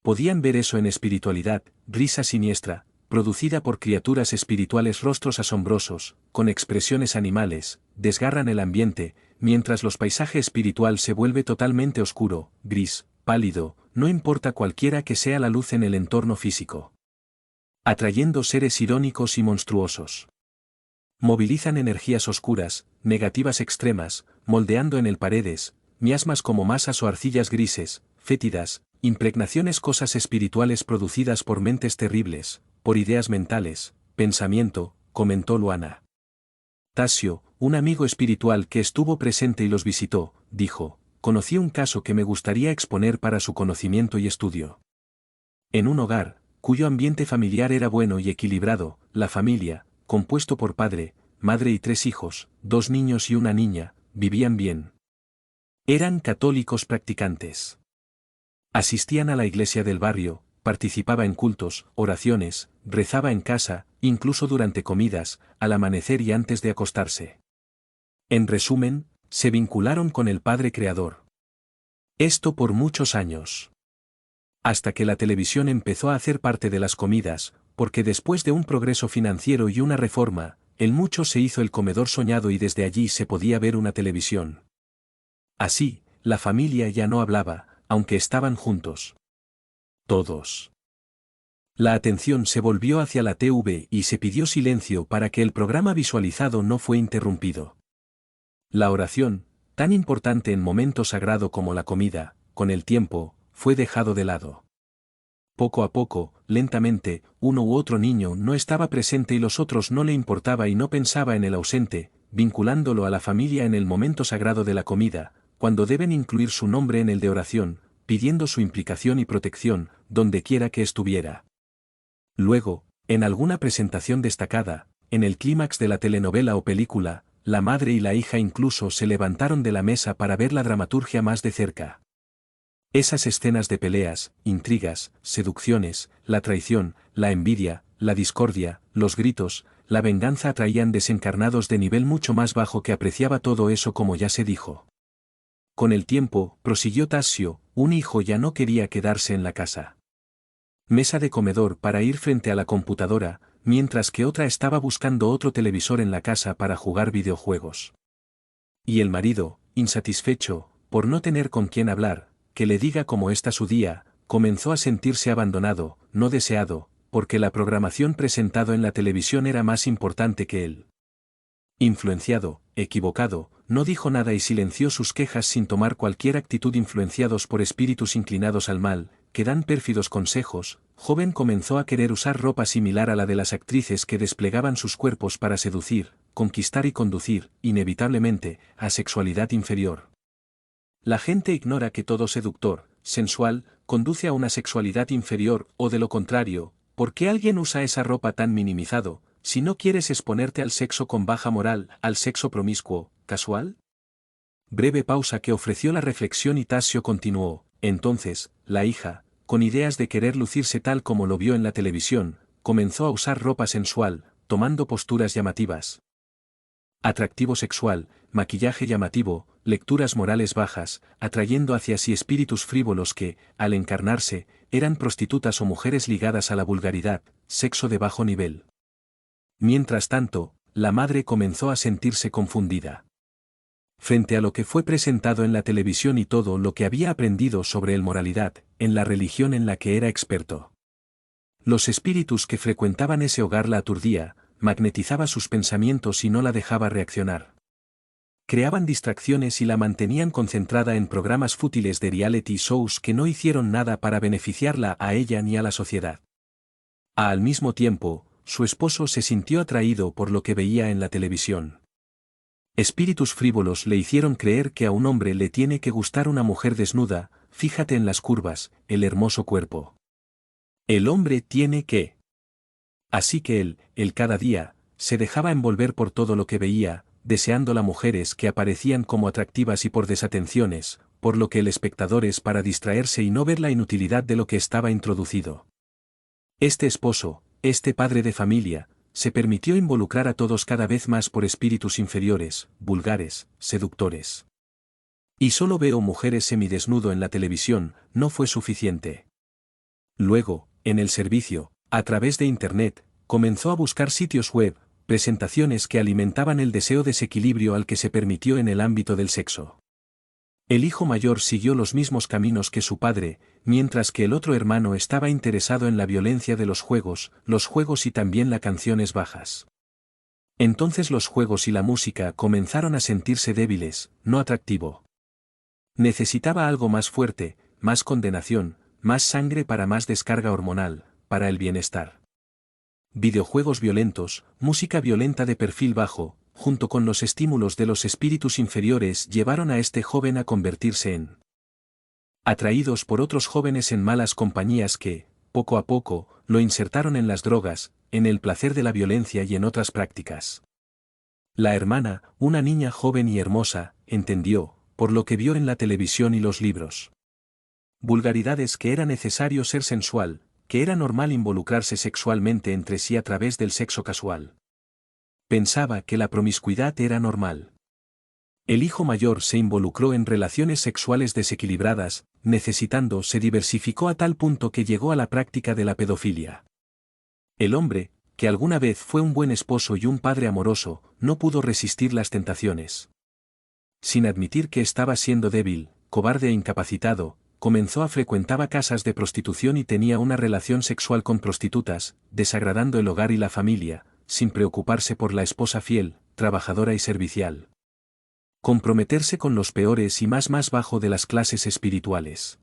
Podían ver eso en espiritualidad, risa siniestra, producida por criaturas espirituales, rostros asombrosos, con expresiones animales, desgarran el ambiente, mientras los paisaje espiritual se vuelve totalmente oscuro, gris, pálido, no importa cualquiera que sea la luz en el entorno físico. Atrayendo seres irónicos y monstruosos. Movilizan energías oscuras, negativas extremas, moldeando en el paredes, miasmas como masas o arcillas grises, fétidas, impregnaciones cosas espirituales producidas por mentes terribles, por ideas mentales, pensamiento, comentó Luana. Tasio, un amigo espiritual que estuvo presente y los visitó, dijo, conocí un caso que me gustaría exponer para su conocimiento y estudio. En un hogar, cuyo ambiente familiar era bueno y equilibrado, la familia, compuesto por padre, madre y 3 hijos, 2 niños y una niña, vivían bien. Eran católicos practicantes. Asistían a la iglesia del barrio, participaba en cultos, oraciones, rezaba en casa, incluso durante comidas, al amanecer y antes de acostarse. En resumen, se vincularon con el Padre Creador. Esto por muchos años. Hasta que la televisión empezó a hacer parte de las comidas, porque después de un progreso financiero y una reforma, el mucho se hizo el comedor soñado y desde allí se podía ver una televisión. Así, la familia ya no hablaba, aunque estaban juntos. Todos. La atención se volvió hacia la TV y se pidió silencio para que el programa visualizado no fue interrumpido. La oración, tan importante en momento sagrado como la comida, con el tiempo, fue dejado de lado. Poco a poco, lentamente, uno u otro niño no estaba presente y los otros no le importaba y no pensaba en el ausente, vinculándolo a la familia en el momento sagrado de la comida, cuando deben incluir su nombre en el de oración, pidiendo su implicación y protección, donde quiera que estuviera. Luego, en alguna presentación destacada, en el clímax de la telenovela o película, la madre y la hija incluso se levantaron de la mesa para ver la dramaturgia más de cerca. Esas escenas de peleas, intrigas, seducciones, la traición, la envidia, la discordia, los gritos, la venganza atraían desencarnados de nivel mucho más bajo que apreciaba todo eso como ya se dijo. Con el tiempo, prosiguió Tasio, un hijo ya no quería quedarse en la casa. Mesa de comedor para ir frente a la computadora, mientras que otra estaba buscando otro televisor en la casa para jugar videojuegos. Y el marido, insatisfecho, por no tener con quién hablar, que le diga cómo está su día, comenzó a sentirse abandonado, no deseado, porque la programación presentado en la televisión era más importante que él. Influenciado, equivocado, no dijo nada y silenció sus quejas sin tomar cualquier actitud. Influenciados por espíritus inclinados al mal, que dan pérfidos consejos, joven comenzó a querer usar ropa similar a la de las actrices que desplegaban sus cuerpos para seducir, conquistar y conducir, inevitablemente, a sexualidad inferior. La gente ignora que todo seductor, sensual, conduce a una sexualidad inferior, o de lo contrario, ¿por qué alguien usa esa ropa tan minimizado, si no quieres exponerte al sexo con baja moral, al sexo promiscuo, casual? Breve pausa que ofreció la reflexión y Tasio continuó. Entonces, la hija, con ideas de querer lucirse tal como lo vio en la televisión, comenzó a usar ropa sensual, tomando posturas llamativas. Atractivo sexual, maquillaje llamativo, lecturas morales bajas, atrayendo hacia sí espíritus frívolos que, al encarnarse, eran prostitutas o mujeres ligadas a la vulgaridad, sexo de bajo nivel. Mientras tanto, la madre comenzó a sentirse confundida. Frente a lo que fue presentado en la televisión y todo lo que había aprendido sobre el moralidad, en la religión en la que era experto. Los espíritus que frecuentaban ese hogar la aturdía, magnetizaba sus pensamientos y no la dejaba reaccionar. Creaban distracciones y la mantenían concentrada en programas fútiles de reality shows que no hicieron nada para beneficiarla a ella ni a la sociedad. Al mismo tiempo, su esposo se sintió atraído por lo que veía en la televisión. Espíritus frívolos le hicieron creer que a un hombre le tiene que gustar una mujer desnuda, fíjate en las curvas, el hermoso cuerpo. El hombre tiene que. Así que él cada día, se dejaba envolver por todo lo que veía, deseando las mujeres que aparecían como atractivas y por desatenciones, por lo que el espectador es para distraerse y no ver la inutilidad de lo que estaba introducido. Este esposo, este padre de familia, se permitió involucrar a todos cada vez más por espíritus inferiores, vulgares, seductores. Y solo veo mujeres semidesnudo en la televisión, no fue suficiente. Luego, en el servicio, a través de Internet, comenzó a buscar sitios web, presentaciones que alimentaban el deseo desequilibrio al que se permitió en el ámbito del sexo. El hijo mayor siguió los mismos caminos que su padre, mientras que el otro hermano estaba interesado en la violencia de los juegos y también las canciones bajas. Entonces los juegos y la música comenzaron a sentirse débiles, no atractivo. Necesitaba algo más fuerte, más condenación, más sangre para más descarga hormonal, para el bienestar. Videojuegos violentos, música violenta de perfil bajo, junto con los estímulos de los espíritus inferiores llevaron a este joven a convertirse en atraídos por otros jóvenes en malas compañías que, poco a poco, lo insertaron en las drogas, en el placer de la violencia y en otras prácticas. La hermana, una niña joven y hermosa, entendió, por lo que vio en la televisión y los libros. Vulgaridades que era necesario ser sensual, que era normal involucrarse sexualmente entre sí a través del sexo casual. Pensaba que la promiscuidad era normal. El hijo mayor se involucró en relaciones sexuales desequilibradas, se diversificó a tal punto que llegó a la práctica de la pedofilia. El hombre, que alguna vez fue un buen esposo y un padre amoroso, no pudo resistir las tentaciones. Sin admitir que estaba siendo débil, cobarde e incapacitado, comenzó a frecuentar casas de prostitución y tenía una relación sexual con prostitutas, desagradando el hogar y la familia, sin preocuparse por la esposa fiel, trabajadora y servicial. Comprometerse con los peores y más bajo de las clases espirituales.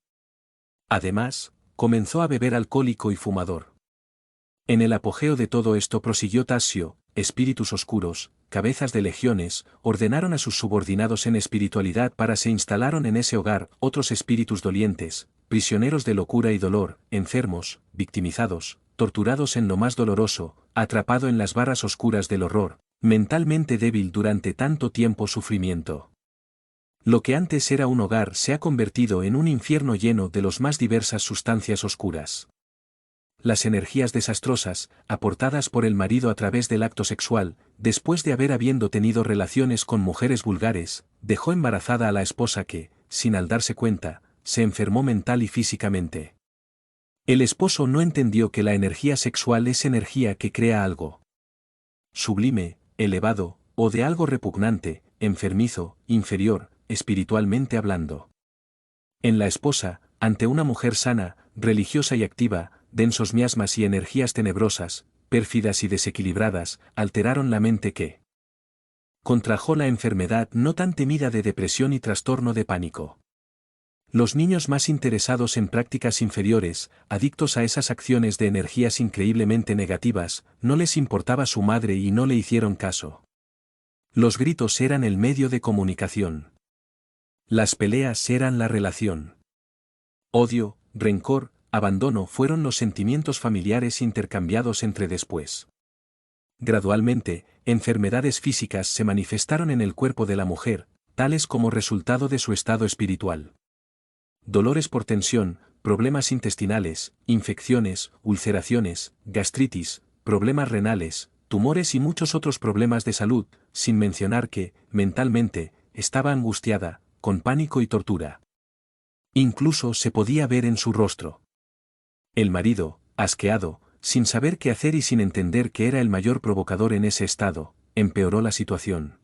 Además, comenzó a beber alcohólico y fumador. En el apogeo de todo esto prosiguió Tasio, espíritus oscuros, cabezas de legiones, ordenaron a sus subordinados en espiritualidad para se instalaron en ese hogar otros espíritus dolientes, prisioneros de locura y dolor, enfermos, victimizados, torturados en lo más doloroso, atrapado en las barras oscuras del horror, mentalmente débil durante tanto tiempo sufrimiento. Lo que antes era un hogar se ha convertido en un infierno lleno de las más diversas sustancias oscuras. Las energías desastrosas, aportadas por el marido a través del acto sexual, después de habiendo tenido relaciones con mujeres vulgares, dejó embarazada a la esposa que, sin al darse cuenta, se enfermó mental y físicamente. El esposo no entendió que la energía sexual es energía que crea algo sublime, elevado, o de algo repugnante, enfermizo, inferior, espiritualmente hablando. En la esposa, ante una mujer sana, religiosa y activa, densos miasmas y energías tenebrosas, pérfidas y desequilibradas, alteraron la mente que contrajo la enfermedad no tan temida de depresión y trastorno de pánico. Los niños más interesados en prácticas inferiores, adictos a esas acciones de energías increíblemente negativas, no les importaba su madre y no le hicieron caso. Los gritos eran el medio de comunicación. Las peleas eran la relación. Odio, rencor, abandono fueron los sentimientos familiares intercambiados entre después. Gradualmente, enfermedades físicas se manifestaron en el cuerpo de la mujer, tales como resultado de su estado espiritual. Dolores por tensión, problemas intestinales, infecciones, ulceraciones, gastritis, problemas renales, tumores y muchos otros problemas de salud, sin mencionar que, mentalmente, estaba angustiada, con pánico y tortura. Incluso se podía ver en su rostro. El marido, asqueado, sin saber qué hacer y sin entender que era el mayor provocador en ese estado, empeoró la situación.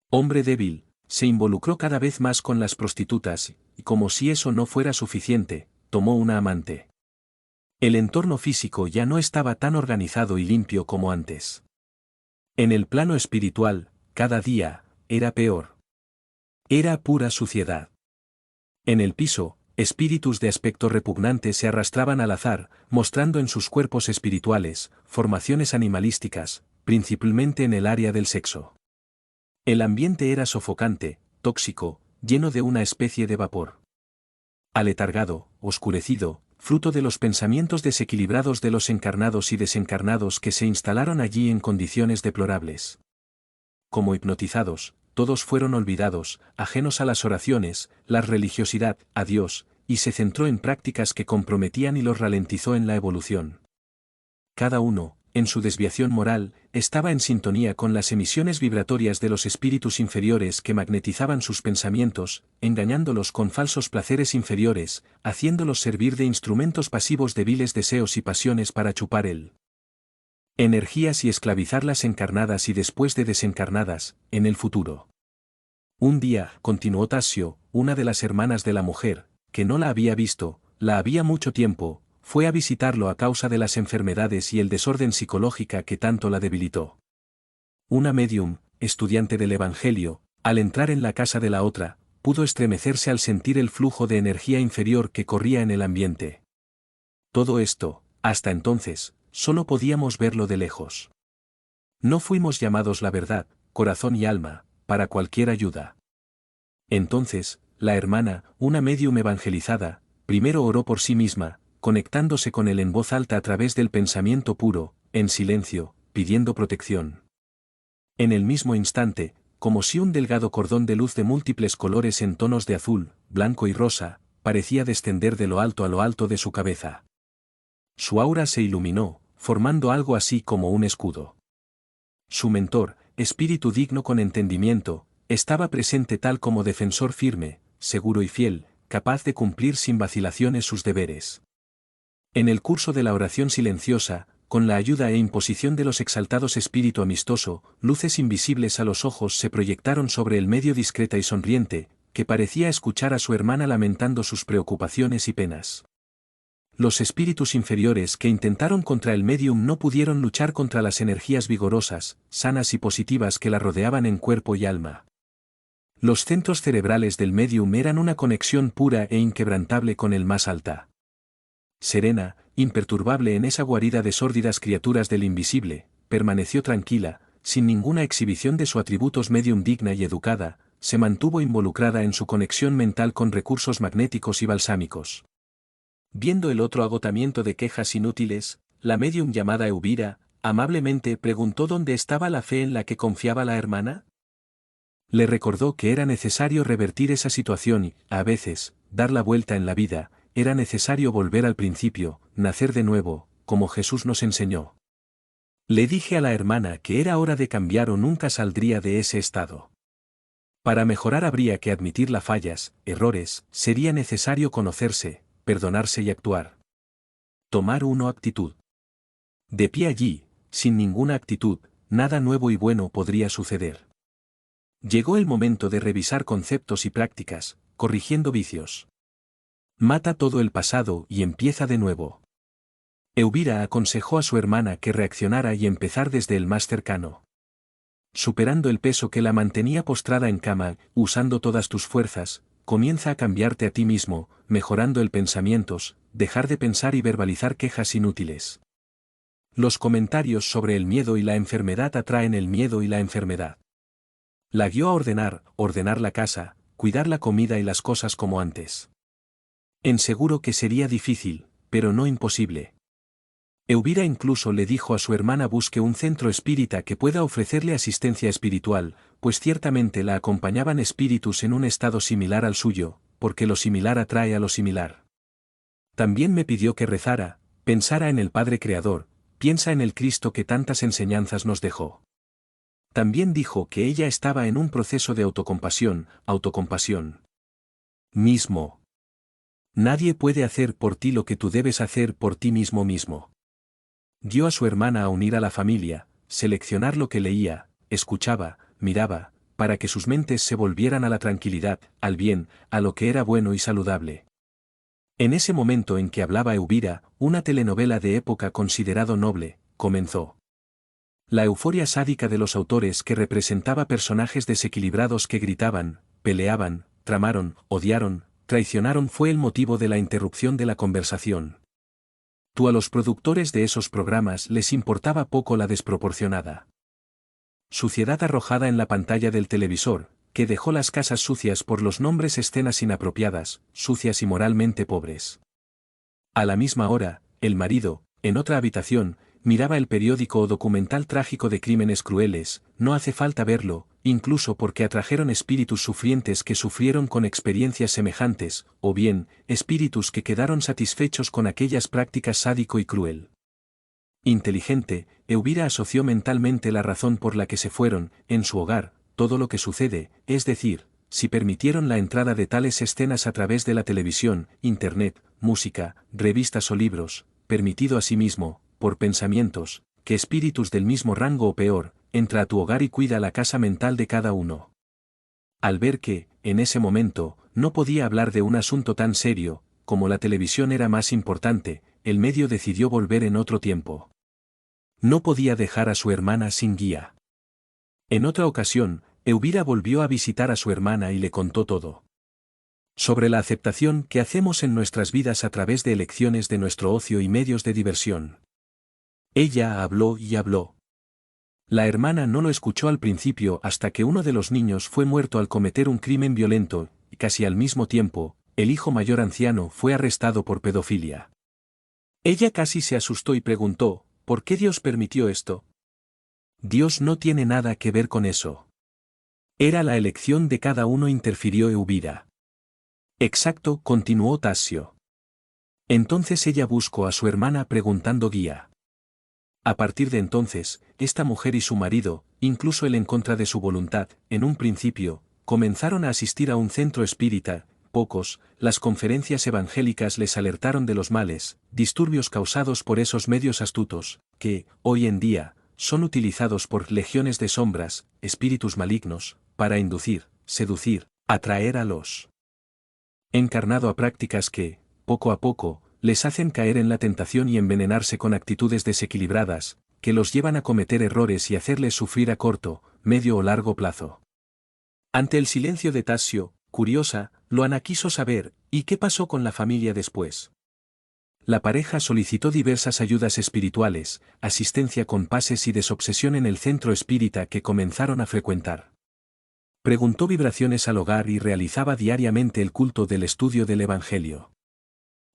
Hombre débil, se involucró cada vez más con las prostitutas, y como si eso no fuera suficiente, tomó una amante. El entorno físico ya no estaba tan organizado y limpio como antes. En el plano espiritual, cada día, era peor. Era pura suciedad. En el piso, espíritus de aspecto repugnante se arrastraban al azar, mostrando en sus cuerpos espirituales, formaciones animalísticas, principalmente en el área del sexo. El ambiente era sofocante, tóxico, lleno de una especie de vapor. Aletargado, oscurecido, fruto de los pensamientos desequilibrados de los encarnados y desencarnados que se instalaron allí en condiciones deplorables. Como hipnotizados, todos fueron olvidados, ajenos a las oraciones, la religiosidad, a Dios, y se centró en prácticas que comprometían y los ralentizó en la evolución. Cada uno, en su desviación moral, estaba en sintonía con las emisiones vibratorias de los espíritus inferiores que magnetizaban sus pensamientos, engañándolos con falsos placeres inferiores, haciéndolos servir de instrumentos pasivos de viles deseos y pasiones para chupar energías y esclavizarlas encarnadas y después de desencarnadas, en el futuro. Un día, continuó Tasio, una de las hermanas de la mujer, que no la había visto, la había mucho tiempo, fue a visitarlo a causa de las enfermedades y el desorden psicológica que tanto la debilitó. Una medium, estudiante del Evangelio, al entrar en la casa de la otra, pudo estremecerse al sentir el flujo de energía inferior que corría en el ambiente. Todo esto, hasta entonces, solo podíamos verlo de lejos. No fuimos llamados la verdad, corazón y alma, para cualquier ayuda. Entonces, la hermana, una medium evangelizada, primero oró por sí misma, conectándose con él en voz alta a través del pensamiento puro, en silencio, pidiendo protección. En el mismo instante, como si un delgado cordón de luz de múltiples colores en tonos de azul, blanco y rosa, parecía descender de lo alto a lo alto de su cabeza. Su aura se iluminó, formando algo así como un escudo. Su mentor, espíritu digno con entendimiento, estaba presente tal como defensor firme, seguro y fiel, capaz de cumplir sin vacilaciones sus deberes. En el curso de la oración silenciosa, con la ayuda e imposición de los exaltados espíritu amistoso, luces invisibles a los ojos se proyectaron sobre el medio discreta y sonriente, que parecía escuchar a su hermana lamentando sus preocupaciones y penas. Los espíritus inferiores que intentaron contra el medium no pudieron luchar contra las energías vigorosas, sanas y positivas que la rodeaban en cuerpo y alma. Los centros cerebrales del medium eran una conexión pura e inquebrantable con el más alta. Serena, imperturbable en esa guarida de sórdidas criaturas del invisible, permaneció tranquila, sin ninguna exhibición de su atributos medium digna y educada, se mantuvo involucrada en su conexión mental con recursos magnéticos y balsámicos. Viendo el otro agotamiento de quejas inútiles, la medium llamada Eubira, amablemente preguntó dónde estaba la fe en la que confiaba la hermana. Le recordó que era necesario revertir esa situación y, a veces, dar la vuelta en la vida, era necesario volver al principio, nacer de nuevo, como Jesús nos enseñó. Le dije a la hermana que era hora de cambiar o nunca saldría de ese estado. Para mejorar habría que admitir las fallas, errores, sería necesario conocerse, perdonarse y actuar. Tomar una actitud. De pie allí, sin ninguna actitud, nada nuevo y bueno podría suceder. Llegó el momento de revisar conceptos y prácticas, corrigiendo vicios. Mata todo el pasado y empieza de nuevo. Eubira aconsejó a su hermana que reaccionara y empezar desde el más cercano. Superando el peso que la mantenía postrada en cama, usando todas tus fuerzas, comienza a cambiarte a ti mismo, mejorando el pensamientos, dejar de pensar y verbalizar quejas inútiles. Los comentarios sobre el miedo y la enfermedad atraen el miedo y la enfermedad. La guió a ordenar la casa, cuidar la comida y las cosas como antes. En seguro que sería difícil, pero no imposible. Euvira incluso le dijo a su hermana busque un centro espírita que pueda ofrecerle asistencia espiritual, pues ciertamente la acompañaban espíritus en un estado similar al suyo, porque lo similar atrae a lo similar. También me pidió que rezara, pensara en el Padre Creador, piensa en el Cristo que tantas enseñanzas nos dejó. También dijo que ella estaba en un proceso de autocompasión. Mismo. Nadie puede hacer por ti lo que tú debes hacer por ti mismo. Dio a su hermana a unir a la familia, seleccionar lo que leía, escuchaba, miraba, para que sus mentes se volvieran a la tranquilidad, al bien, a lo que era bueno y saludable. En ese momento en que hablaba Euvira, una telenovela de época considerado noble, comenzó. La euforia sádica de los autores que representaba personajes desequilibrados que gritaban, peleaban, tramaron, odiaron, traicionaron fue el motivo de la interrupción de la conversación. A los productores de esos programas les importaba poco la desproporcionada suciedad arrojada en la pantalla del televisor, que dejó las casas sucias por los nombres escenas inapropiadas, sucias y moralmente pobres. A la misma hora, el marido, en otra habitación, miraba el periódico o documental trágico de crímenes crueles, no hace falta verlo, incluso porque atrajeron espíritus sufrientes que sufrieron con experiencias semejantes, o bien, espíritus que quedaron satisfechos con aquellas prácticas sádico y cruel. Inteligente, Euvira asoció mentalmente la razón por la que se fueron, en su hogar, todo lo que sucede, es decir, si permitieron la entrada de tales escenas a través de la televisión, internet, música, revistas o libros, permitido asimismo, por pensamientos, que espíritus del mismo rango o peor, entra a tu hogar y cuida la casa mental de cada uno. Al ver que, en ese momento, no podía hablar de un asunto tan serio, como la televisión era más importante, el medio decidió volver en otro tiempo. No podía dejar a su hermana sin guía. En otra ocasión, Euvira volvió a visitar a su hermana y le contó todo. Sobre la aceptación que hacemos en nuestras vidas a través de elecciones de nuestro ocio y medios de diversión. Ella habló y habló. La hermana no lo escuchó al principio hasta que uno de los niños fue muerto al cometer un crimen violento, y casi al mismo tiempo, el hijo mayor anciano fue arrestado por pedofilia. Ella casi se asustó y preguntó, ¿por qué Dios permitió esto? Dios no tiene nada que ver con eso. Era la elección de cada uno, interfirió Euvira. Exacto, continuó Tasio. Entonces ella buscó a su hermana preguntando guía. A partir de entonces, esta mujer y su marido, incluso él en contra de su voluntad, en un principio, comenzaron a asistir a un centro espírita. Las conferencias evangélicas les alertaron de los males, disturbios causados por esos medios astutos, que, hoy en día, son utilizados por legiones de sombras, espíritus malignos, para inducir, seducir, atraer a los encarnado a prácticas que, poco a poco, les hacen caer en la tentación y envenenarse con actitudes desequilibradas, que los llevan a cometer errores y hacerles sufrir a corto, medio o largo plazo. Ante el silencio de Tasio, curiosa, Luana quiso saber, ¿y qué pasó con la familia después? La pareja solicitó diversas ayudas espirituales, asistencia con pases y desobsesión en el centro espírita que comenzaron a frecuentar. Preguntó vibraciones al hogar y realizaba diariamente el culto del estudio del Evangelio.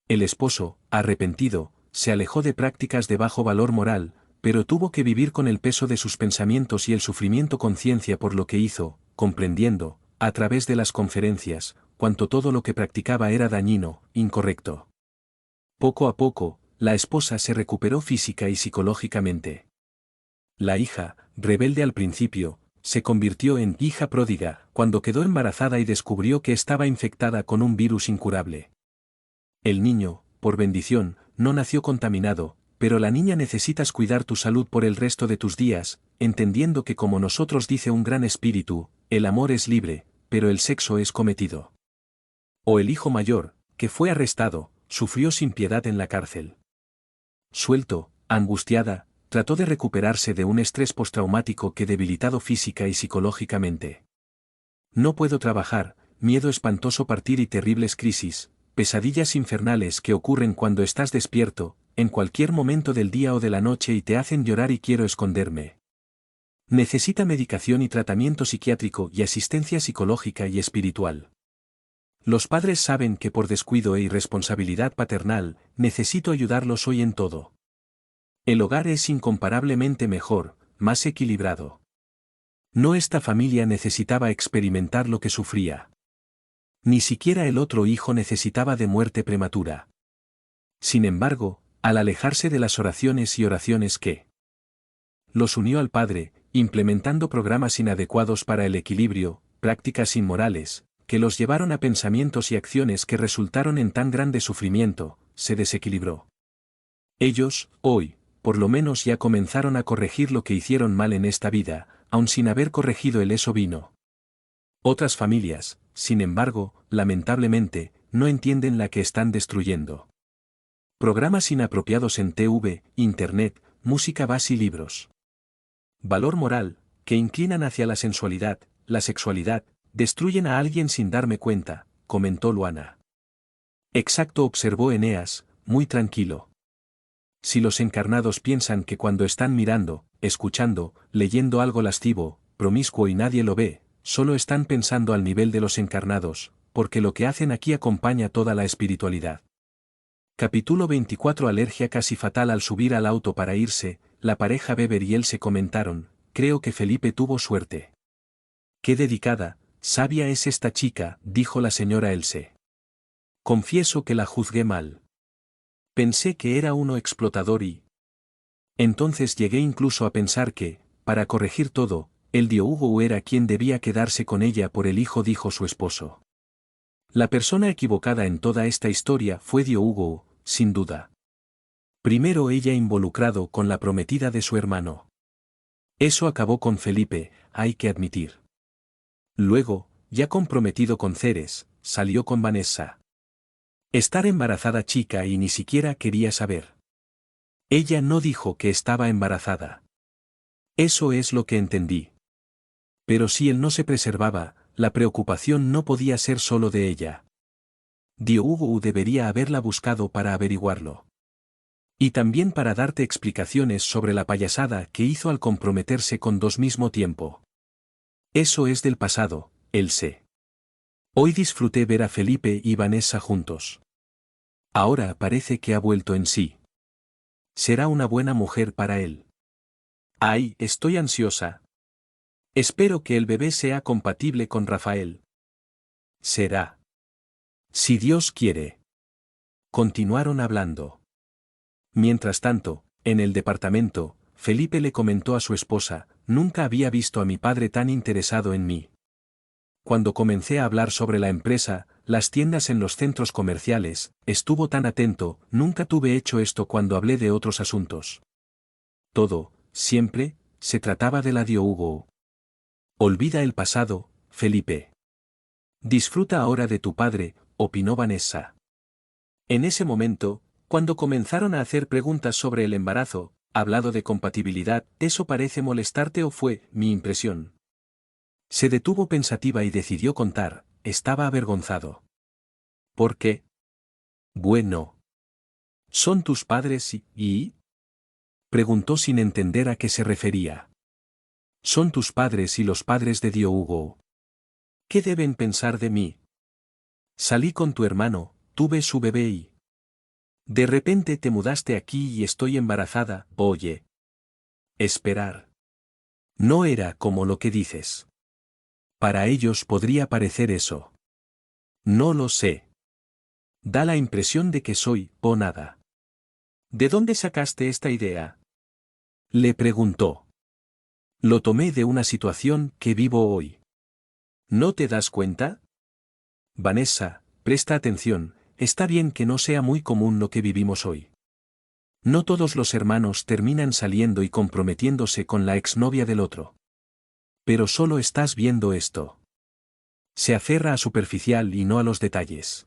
El esposo, arrepentido, se alejó de prácticas de bajo valor moral, pero tuvo que vivir con el peso de sus pensamientos y el sufrimiento conciencia por lo que hizo, comprendiendo, a través de las conferencias, cuanto todo lo que practicaba era dañino, incorrecto. Poco a poco, la esposa se recuperó física y psicológicamente. La hija, rebelde al principio, se convirtió en hija pródiga cuando quedó embarazada y descubrió que estaba infectada con un virus incurable. El niño, por bendición, no nació contaminado, pero la niña necesitas cuidar tu salud por el resto de tus días, entendiendo que como nosotros dice un gran espíritu, el amor es libre, pero el sexo es cometido. O el hijo mayor, que fue arrestado, sufrió sin piedad en la cárcel. Suelto, angustiada, trató de recuperarse de un estrés postraumático que debilitado física y psicológicamente. No puedo trabajar, miedo espantoso partir y terribles crisis, pesadillas infernales que ocurren cuando estás despierto, en cualquier momento del día o de la noche y te hacen llorar y quiero esconderme. Necesita medicación y tratamiento psiquiátrico y asistencia psicológica y espiritual. Los padres saben que por descuido e irresponsabilidad paternal, necesito ayudarlos hoy en todo. El hogar es incomparablemente mejor, más equilibrado. No, esta familia necesitaba experimentar lo que sufría. Ni siquiera el otro hijo necesitaba de muerte prematura. Sin embargo, al alejarse de las oraciones y oraciones que los unió al padre, implementando programas inadecuados para el equilibrio, prácticas inmorales, que los llevaron a pensamientos y acciones que resultaron en tan grande sufrimiento, se desequilibró. Ellos, hoy, por lo menos ya comenzaron a corregir lo que hicieron mal en esta vida, aun sin haber corregido el eso vino. Otras familias, sin embargo, lamentablemente, no entienden la que están destruyendo. Programas inapropiados en TV, Internet, música base y libros. Valor moral, que inclinan hacia la sensualidad, la sexualidad, destruyen a alguien sin darme cuenta, comentó Luana. Exacto, observó Eneas, muy tranquilo. Si los encarnados piensan que cuando están mirando, escuchando, leyendo algo lascivo, promiscuo y nadie lo ve, solo están pensando al nivel de los encarnados, porque lo que hacen aquí acompaña toda la espiritualidad. Capítulo 24. Alergia casi fatal. Al subir al auto para irse, la pareja Weber y él se comentaron, creo que Felipe tuvo suerte. Qué dedicada, sabia es esta chica, dijo la señora Else. Confieso que la juzgué mal. Pensé que era uno explotador y... Entonces llegué incluso a pensar que, para corregir todo, el Diohugo era quien debía quedarse con ella por el hijo, dijo su esposo. La persona equivocada en toda esta historia fue Diohugo, sin duda. Primero ella involucrado con la prometida de su hermano. Eso acabó con Felipe, hay que admitir. Luego, ya comprometido con Ceres, salió con Vanessa. Estar embarazada chica y ni siquiera quería saber. Ella no dijo que estaba embarazada. Eso es lo que entendí. Pero si él no se preservaba, la preocupación no podía ser solo de ella. Diohugo debería haberla buscado para averiguarlo. Y también para darte explicaciones sobre la payasada que hizo al comprometerse con dos mismo tiempo. Eso es del pasado, Else. Hoy disfruté ver a Felipe y Vanessa juntos. Ahora parece que ha vuelto en sí. Será una buena mujer para él. Ay, estoy ansiosa. Espero que el bebé sea compatible con Rafael. Será. Si Dios quiere. Continuaron hablando. Mientras tanto, en el departamento, Felipe le comentó a su esposa, nunca había visto a mi padre tan interesado en mí. Cuando comencé a hablar sobre la empresa, las tiendas en los centros comerciales, estuvo tan atento, nunca tuve hecho esto cuando hablé de otros asuntos. Todo, siempre, se trataba de la Diohugo. Olvida el pasado, Felipe. Disfruta ahora de tu padre, opinó Vanessa. En ese momento, cuando comenzaron a hacer preguntas sobre el embarazo, hablado de compatibilidad, ¿eso parece molestarte o fue mi impresión? Se detuvo pensativa y decidió contar, estaba avergonzado. ¿Por qué? Bueno. ¿Son tus padres y? Preguntó sin entender a qué se refería. Son tus padres y los padres de Diohugo. ¿Qué deben pensar de mí? Salí con tu hermano, tuve su bebé y... De repente te mudaste aquí y estoy embarazada, oye. Esperar. No era como lo que dices. Para ellos podría parecer eso. No lo sé. Da la impresión de que soy, o nada. ¿De dónde sacaste esta idea? Le preguntó. Lo tomé de una situación que vivo hoy. ¿No te das cuenta? Vanessa, presta atención, está bien que no sea muy común lo que vivimos hoy. No todos los hermanos terminan saliendo y comprometiéndose con la exnovia del otro. Pero solo estás viendo esto. Se aferra a superficial y no a los detalles.